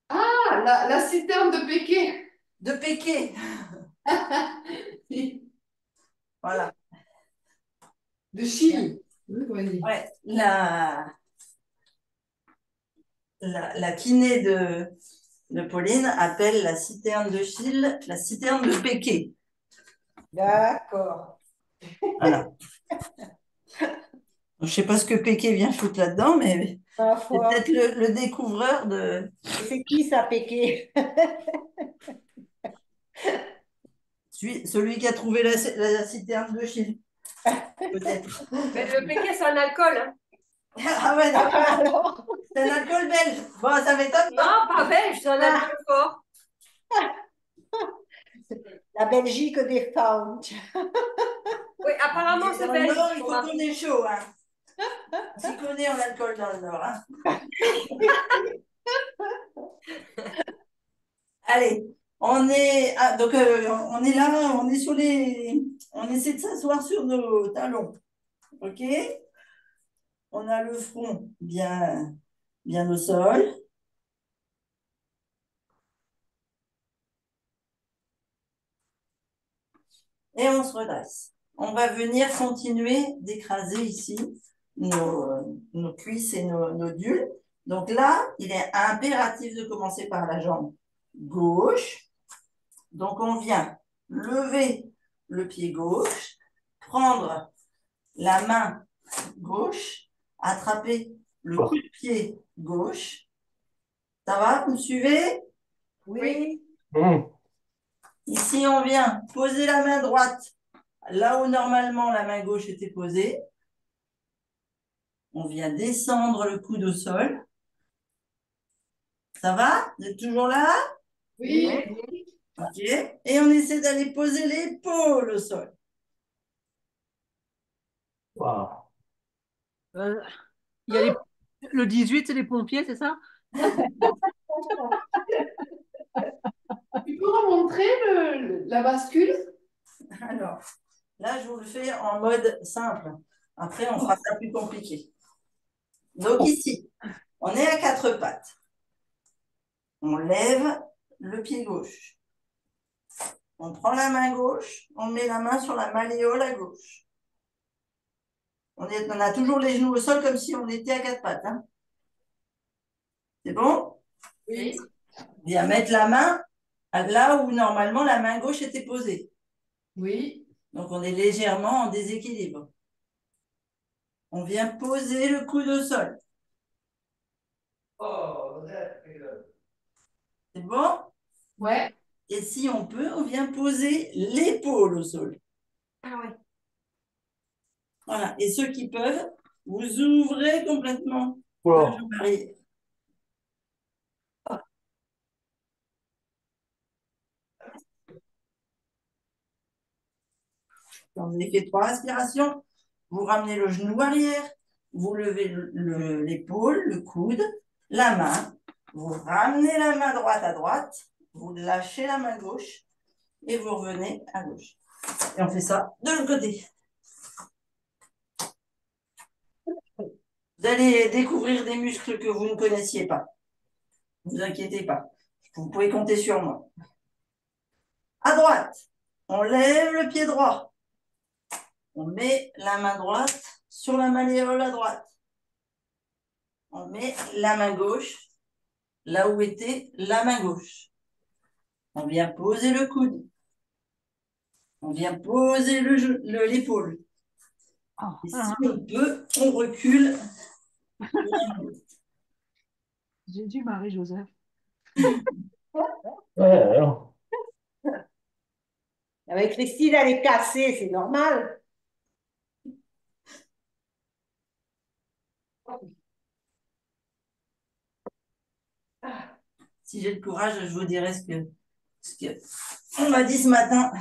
Ah, la citerne de Pékin. De Péké. Voilà. De Chine. Oui, comment on dit. Ouais, la kiné de Pauline appelle la citerne de Chine la citerne de Péké. D'accord. Voilà. Je ne sais pas ce que Péké vient foutre là-dedans, mais Ma c'est foi. peut-être le découvreur de... Et c'est qui ça, Péké? Celui qui a trouvé la citerne de Chine. Peut-être. Mais le péquet, c'est un alcool. Hein. Ah ouais, d'accord. C'est un alcool belge. Bon, ça m'étonne pas. Non, pas belge, c'est un alcool fort. La Belgique des femmes. Oui, apparemment, Dans c'est le belge. Nord, il faut qu'on ait chaud. Hein. On s'y connaît en alcool dans le Nord. Hein. Allez, on est, on est là, on est sur on essaie de s'asseoir sur nos talons. OK? On a le front bien au sol. Et on se redresse. On va venir continuer d'écraser ici nos cuisses et nos nodules. Donc là, il est impératif de commencer par la jambe gauche. Donc on vient lever le pied gauche, prendre la main gauche, attraper le coup de pied gauche. Ça va, vous me suivez? Oui. Ici, on vient poser la main droite là où normalement la main gauche était posée. On vient descendre le coude au sol. Ça va? Vous êtes toujours là? Oui. OK. Et on essaie d'aller poser l'épaule au sol. Wow. Il y a le 18, c'est les pompiers, c'est ça? Tu peux remontrer la bascule? Alors, là, je vous le fais en mode simple. Après, on fera ça plus compliqué. Donc ici, On est à quatre pattes. On lève le pied gauche. On prend la main gauche, on met la main sur la malléole à gauche. On a toujours les genoux au sol comme si on était à quatre pattes. Hein. C'est bon? Oui. On vient mettre la main là où normalement la main gauche était posée. Oui. Donc on est légèrement en déséquilibre. On vient poser le coude au sol. C'est bon? Ouais. Et si on peut, on vient poser l'épaule au sol. Ah ouais. Voilà. Et ceux qui peuvent, vous ouvrez complètement la Voilà. jambe arrière. Quand vous avez fait 3 respirations, vous ramenez le genou arrière, vous levez l'épaule, le coude, la main, vous ramenez la main droite à droite, vous lâchez la main gauche et vous revenez à gauche. Et on fait ça de l'autre côté. Vous allez découvrir des muscles que vous ne connaissiez pas. Ne vous inquiétez pas. Vous pouvez compter sur moi. À droite, on lève le pied droit. On met la main droite sur la malléole à droite. On met la main gauche là où était la main gauche. On vient poser le coude. On vient poser l'épaule. Et si on peut, on recule. Jésus, Marie, Joseph. Alors. Avec Christine, elle est cassée, c'est normal. Si j'ai le courage, je vous dirai ce que on m'a dit ce matin.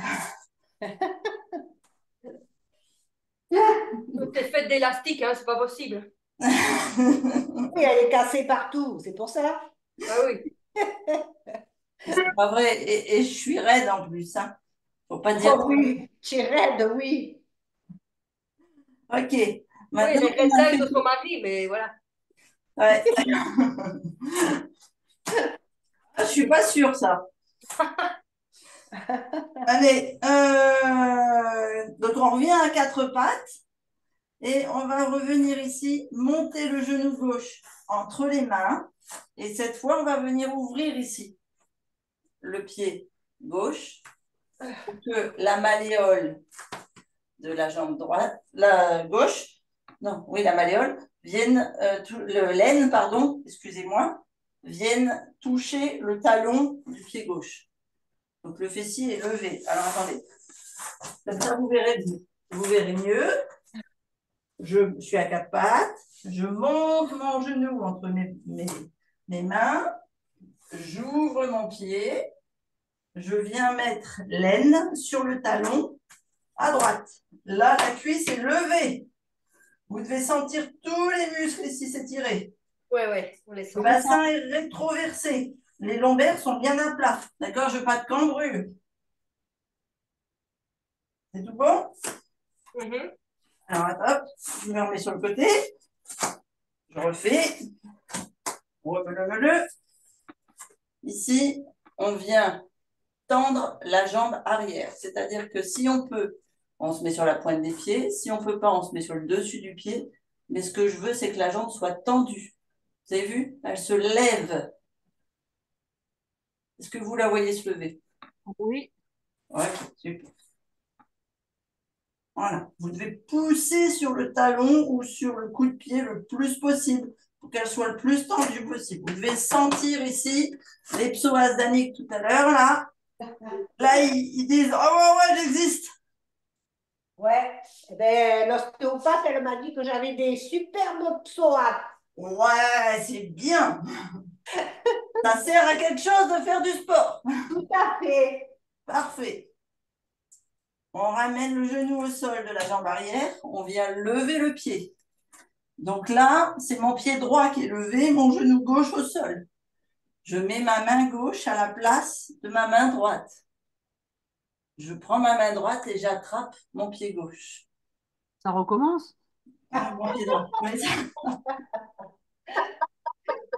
T'es faite d'élastique, hein, c'est pas possible. Oui, elle est cassée partout, c'est pour ça. Ah oui. C'est pas vrai. Et je suis raide en plus. Hein. Faut pas dire. Oh oui, tu es raide, oui. Ok. Oui, Maintenant, elle est on a raide fait- de son mari, mais voilà. Ouais. Je suis pas sûre ça. Allez. Donc on revient à quatre pattes et on va revenir ici, monter le genou gauche entre les mains et cette fois on va venir ouvrir ici le pied gauche pour que la malléole de la jambe droite, la gauche, non, oui, la malléole, vienne, l'aine, pardon, excusez-moi, vienne toucher le talon du pied gauche. Donc le fessier est levé. Alors attendez, comme ça vous verrez mieux. Je suis à quatre pattes, je monte mon genou entre mes mains, j'ouvre mon pied, je viens mettre l'aine sur le talon à droite. Là, la cuisse est levée. Vous devez sentir tous les muscles ici s'étirer. Ouais, on les sent. Le bassin est rétroversé. Les lombaires sont bien à plat. D'accord? Je veux pas de cambrure. C'est tout bon? Mhm. Alors, hop, je me remets sur le côté. Je refais. Remets-le. Ici, on vient tendre la jambe arrière. C'est-à-dire que si on peut, on se met sur la pointe des pieds. Si on ne peut pas, on se met sur le dessus du pied. Mais ce que je veux, c'est que la jambe soit tendue. Vous avez vu? Elle se lève. Est-ce que vous la voyez se lever? Oui. Ouais, super. Voilà. Vous devez pousser sur le talon ou sur le coup de pied le plus possible pour qu'elle soit le plus tendue possible. Vous devez sentir ici les psoas d'Annick tout à l'heure, là. Là, ils disent « Oh, ouais, j'existe !» Ouais. Eh ben, l'ostéopathe, elle m'a dit que j'avais des superbes psoas. Ouais, c'est bien. Ça sert à quelque chose de faire du sport. Tout à fait. Parfait. On ramène le genou au sol de la jambe arrière. On vient lever le pied. Donc là, c'est mon pied droit qui est levé, mon genou gauche au sol. Je mets ma main gauche à la place de ma main droite. Je prends ma main droite et j'attrape mon pied gauche. Ça recommence? Mon pied droit. Oui.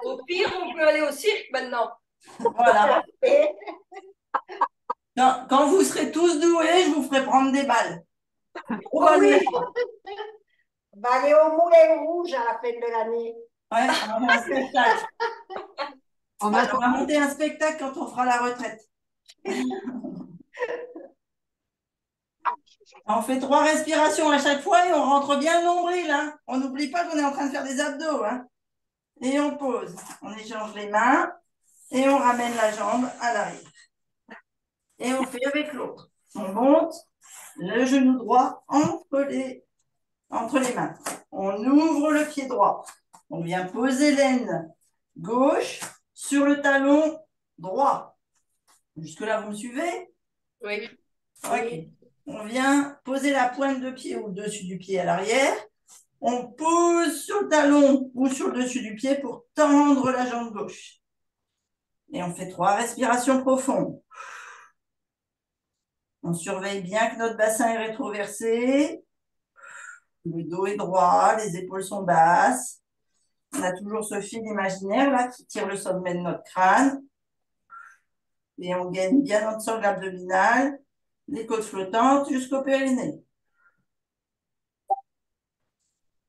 Au pire, on peut aller au cirque maintenant. Voilà. Quand vous serez tous doués, je vous ferai prendre des balles. Oh oui, on va aller au Moulin Rouge à la fin de l'année. Ouais, on va faire un spectacle. En On attendant, va monter un spectacle quand on fera la retraite. On fait 3 respirations à chaque fois et on rentre bien le nombril. Hein. On n'oublie pas qu'on est en train de faire des abdos. Hein. Et on pose. On échange les mains et on ramène la jambe à l'arrière. Et on fait avec l'autre. On monte le genou droit entre les mains. On ouvre le pied droit. On vient poser l'aine gauche sur le talon droit. Jusque-là, vous me suivez? Oui. Ok. On vient poser la pointe de pied au-dessus du pied à l'arrière. On pose sur le talon ou sur le dessus du pied pour tendre la jambe gauche. Et on fait 3 respirations profondes. On surveille bien que notre bassin est rétroversé. Le dos est droit, les épaules sont basses. On a toujours ce fil imaginaire là qui tire le sommet de notre crâne. Et on gaine bien notre sangle abdominale, les côtes flottantes jusqu'au périnée.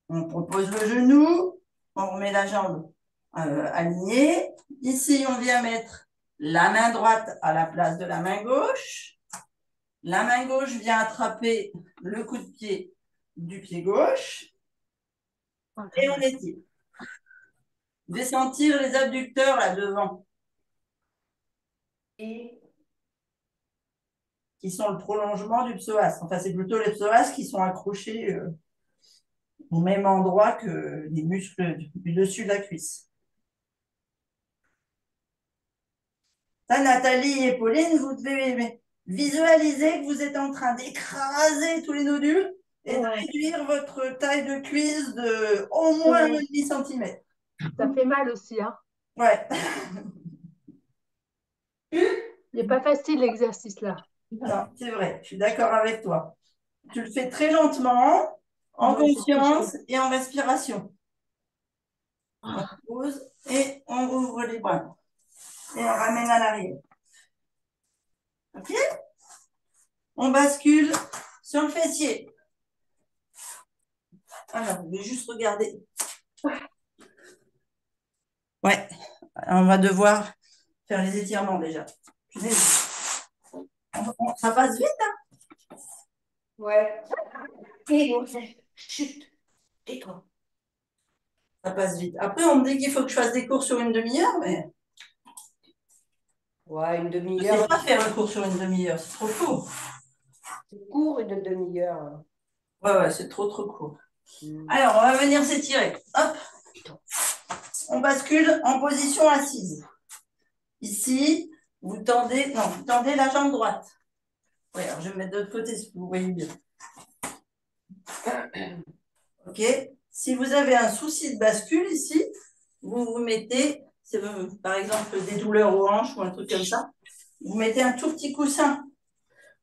On propose le genou, on remet la jambe alignée. Ici, on vient mettre la main droite à la place de la main gauche. La main gauche vient attraper le coup de pied du pied gauche. Et on étire. Vous devez sentir les abducteurs là devant. Qui sont le prolongement du psoas. Enfin, c'est plutôt les psoas qui sont accrochés au même endroit que les muscles du dessus de la cuisse. Ça, Nathalie et Pauline, vous devez visualiser que vous êtes en train d'écraser tous les nodules et de réduire votre taille de cuisse de au moins 1,5 cm. Ça fait mal aussi, hein. Ouais. Il n'est pas facile l'exercice là. Non, c'est vrai, je suis d'accord avec toi. Tu le fais très lentement, en conscience et en respiration. On pose et on ouvre les bras. Et on ramène à l'arrière. OK? On bascule sur le fessier. Alors, je vais juste regarder. Ouais, on va devoir faire les étirements déjà. Ça passe vite, hein? Ouais. Chut, tais-toi. Ça passe vite. Après, on me dit qu'il faut que je fasse des cours sur une demi-heure, mais Ouais, une je ne sais demi-heure. pas faire un cours sur une demi-heure. C'est trop court. C'est court, une demi-heure. Ouais, c'est trop court. Alors, on va venir s'étirer. Hop. On bascule en position assise. Ici, vous tendez la jambe droite. Oui, alors je vais me mettre de l'autre côté si vous voyez bien. OK. Si vous avez un souci de bascule ici, vous vous mettez, par exemple des douleurs aux hanches ou un truc comme ça, vous mettez un tout petit coussin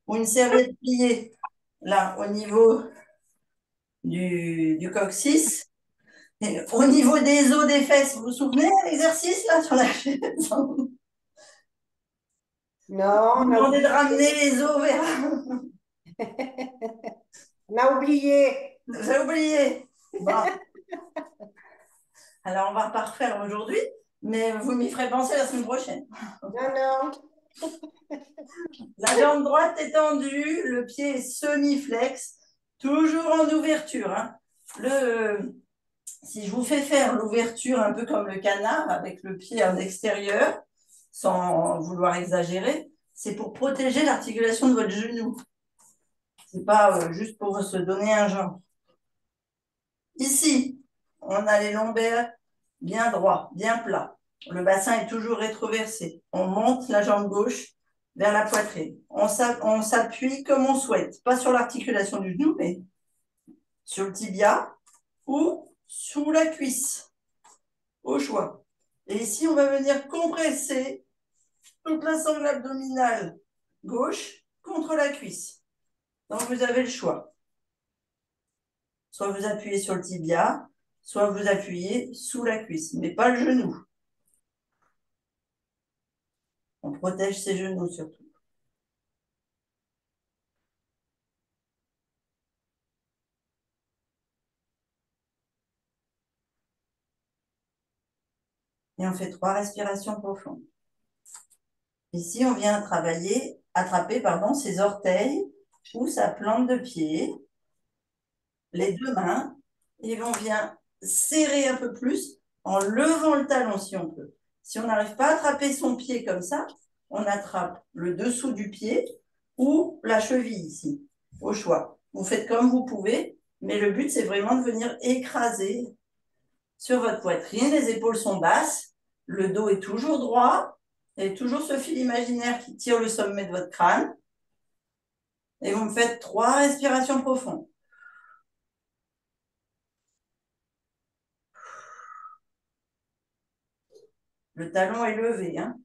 ou une serviette pliée là au niveau du coccyx. Et au niveau des os des fesses, vous vous souvenez de l'exercice là sur la chaise? Non, Vous demandez de ramener les os vers. On a oublié. Vous avez oublié. Bon. Alors, on va pas refaire aujourd'hui, mais vous m'y ferez penser la semaine prochaine. Non. La jambe droite est tendue, le pied est semi-flex, toujours en ouverture. Hein. Si je vous fais faire l'ouverture un peu comme le canard, avec le pied en extérieur, sans vouloir exagérer, c'est pour protéger l'articulation de votre genou. C'est pas juste pour se donner un genre. Ici, on a les lombaires bien droits, bien plats. Le bassin est toujours rétroversé. On monte la jambe gauche vers la poitrine. On s'appuie comme on souhaite, pas sur l'articulation du genou, mais sur le tibia ou sous la cuisse, au choix. Et ici, on va venir compresser toute la sangle abdominale gauche contre la cuisse. Donc, vous avez le choix. Soit vous appuyez sur le tibia, soit vous appuyez sous la cuisse, mais pas le genou. On protège ses genoux surtout. Et on fait 3 respirations profondes. Ici, on vient attraper ses orteils ou sa plante de pied, les 2 mains, et on vient serrer un peu plus en levant le talon si on peut. Si on n'arrive pas à attraper son pied comme ça, on attrape le dessous du pied ou la cheville ici, au choix. Vous faites comme vous pouvez, mais le but, c'est vraiment de venir écraser sur votre poitrine. Les épaules sont basses, le dos est toujours droit, et toujours ce fil imaginaire qui tire le sommet de votre crâne. Et vous me faites 3 respirations profondes. Le talon est levé, hein.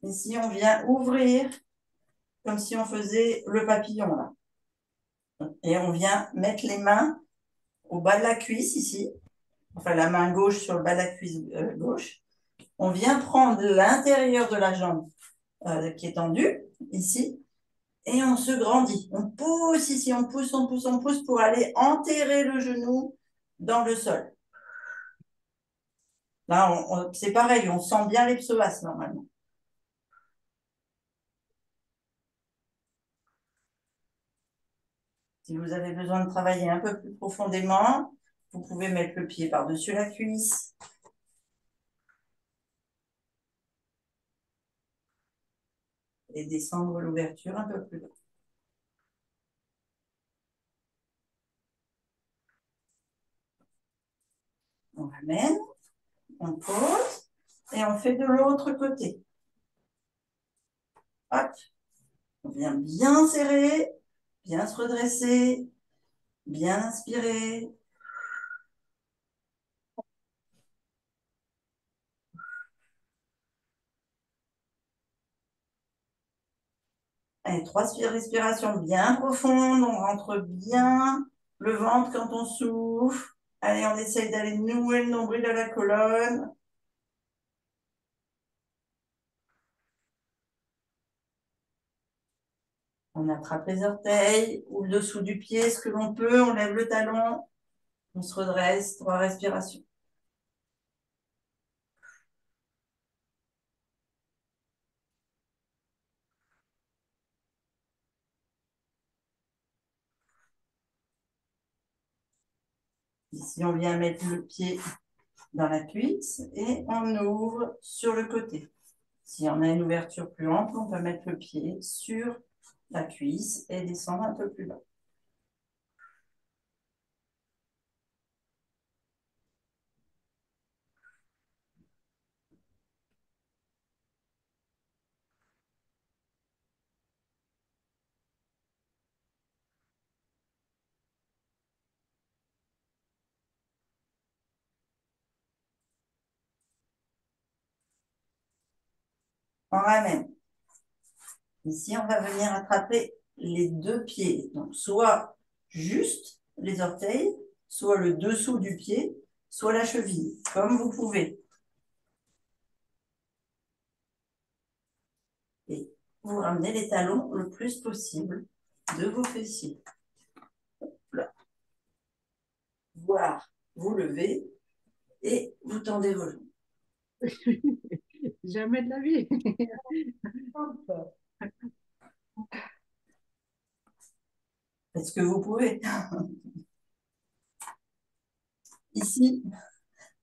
Ici, on vient ouvrir comme si on faisait le papillon, là. Et on vient mettre les mains au bas de la cuisse, ici. Enfin, la main gauche sur le bas de la cuisse gauche. On vient prendre l'intérieur de la jambe qui est tendue, ici. Et on se grandit. On pousse ici, on pousse, on pousse, on pousse pour aller enterrer le genou dans le sol. Là, c'est pareil, on sent bien les psoas normalement. Si vous avez besoin de travailler un peu plus profondément, vous pouvez mettre le pied par-dessus la cuisse. Et descendre l'ouverture un peu plus bas. On ramène, on pose et on fait de l'autre côté. Hop, on vient bien serrer, bien se redresser, bien inspirer. Allez, 3 respirations bien profondes, on rentre bien le ventre quand on souffle. Allez, on essaye d'aller nouer le nombril de la colonne. On attrape les orteils ou le dessous du pied, ce que l'on peut. On lève le talon. On se redresse. 3 respirations. Ici, on vient mettre le pied dans la cuisse et on ouvre sur le côté. Si on a une ouverture plus ample, on peut mettre le pied sur la cuisse et descendre un peu plus bas. On ramène. Ici, on va venir attraper les 2 pieds. Donc, soit juste les orteils, soit le dessous du pied, soit la cheville, comme vous pouvez. Et vous ramenez les talons le plus possible de vos fessiers. Là. Voire vous levez et vous tendez vos jambes. Jamais de la vie. Faites ce que vous pouvez. Ici,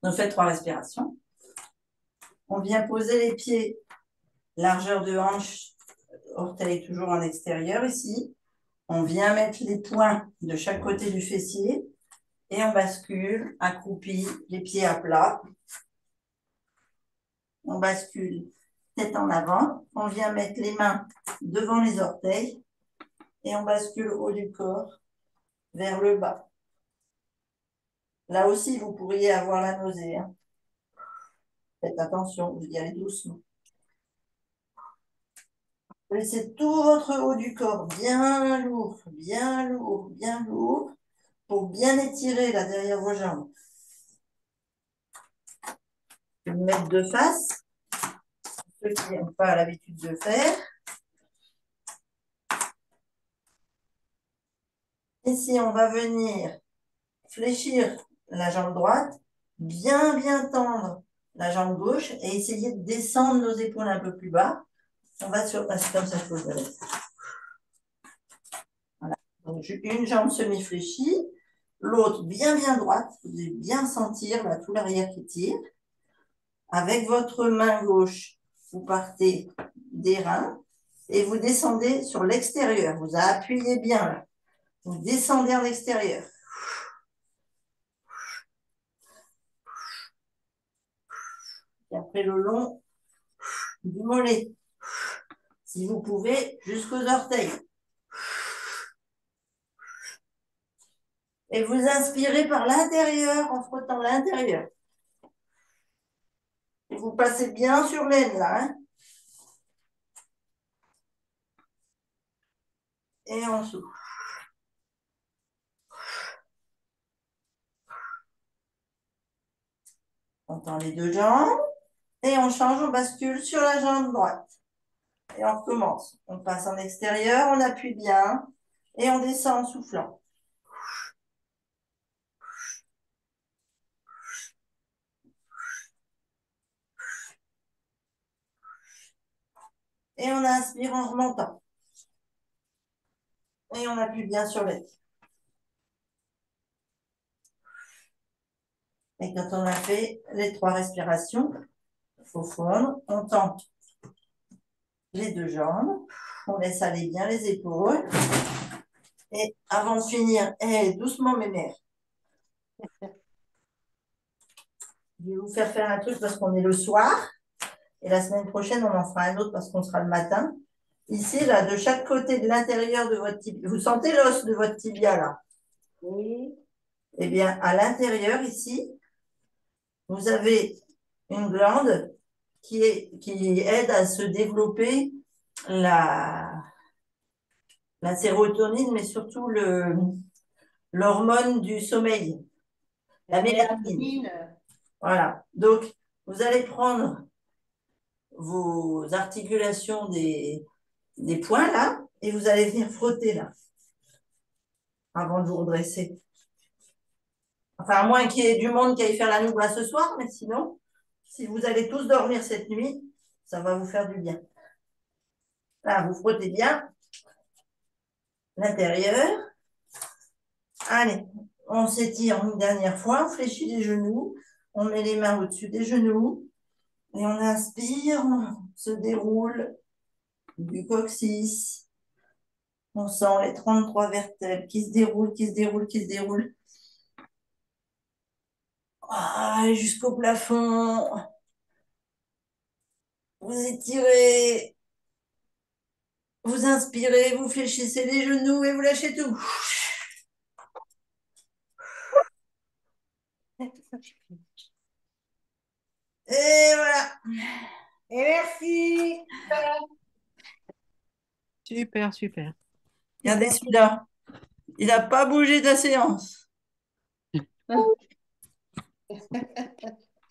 on fait 3 respirations. On vient poser les pieds, largeur de hanche, orteil toujours en extérieur ici. On vient mettre les poings de chaque côté du fessier et on bascule, accroupi, les pieds à plat. On bascule tête en avant. On vient mettre les mains devant les orteils et on bascule au haut du corps vers le bas. Là aussi, vous pourriez avoir la nausée. Hein. Faites attention, vous y allez doucement. Laissez tout votre haut du corps bien lourd, bien lourd, bien lourd, pour bien étirer là derrière vos jambes. Je vais me mettre de face, ceux qui n'ont pas l'habitude de faire. Ici, on va venir fléchir la jambe droite, bien tendre la jambe gauche et essayer de descendre nos épaules un peu plus bas. On va sur... C'est comme ça que vous allez. Voilà. Donc, une jambe semi-fléchie, l'autre bien droite. Vous devez bien sentir là, tout l'arrière qui tire. Avec votre main gauche, vous partez des reins et vous descendez sur l'extérieur. Vous appuyez bien là. Vous descendez en extérieur. Et après le long du mollet. Si vous pouvez, jusqu'aux orteils. Et vous inspirez par l'intérieur en frottant l'intérieur. Et vous passez bien sur l'aine là. Hein. Et on souffle. On tend les deux jambes. Et on change, on bascule sur la jambe droite. Et on recommence. On passe en extérieur, on appuie bien. Et on descend en soufflant. Et on inspire en remontant. Et on appuie bien sur l'aine. Et quand on a fait les 3 respirations, il faut fondre. On tend les deux jambes. On laisse aller bien les épaules. Et avant de finir, doucement mes mères. Je vais vous faire un truc parce qu'on est le soir. Et la semaine prochaine, on en fera un autre parce qu'on sera le matin. Ici, là, de chaque côté de l'intérieur de votre tibia. Vous sentez l'os de votre tibia, là? Oui. Eh bien, à l'intérieur, ici, vous avez une glande qui aide à se développer la sérotonine, mais surtout l'hormone du sommeil, la mélatonine. Voilà. Donc, vous allez prendre vos articulations des poings, là, et vous allez venir frotter, là, avant de vous redresser. Enfin, à moins qu'il y ait du monde qui aille faire la nouba ce soir, mais sinon, si vous allez tous dormir cette nuit, ça va vous faire du bien. Là, vous frottez bien l'intérieur. Allez, on s'étire une dernière fois, on fléchit les genoux, on met les mains au-dessus des genoux et on inspire, on se déroule du coccyx. On sent les 33 vertèbres qui se déroulent, qui se déroulent, qui se déroulent. Ah, jusqu'au plafond. Vous étirez. Vous inspirez, vous fléchissez les genoux et vous lâchez tout. Et voilà. Et merci. Super. Regardez celui-là. Il n'a pas bougé de la séance.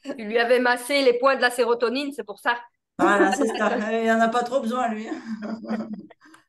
Tu lui avais massé les points de la sérotonine, c'est pour ça. Voilà, c'est ça. Il n'en a pas trop besoin, lui.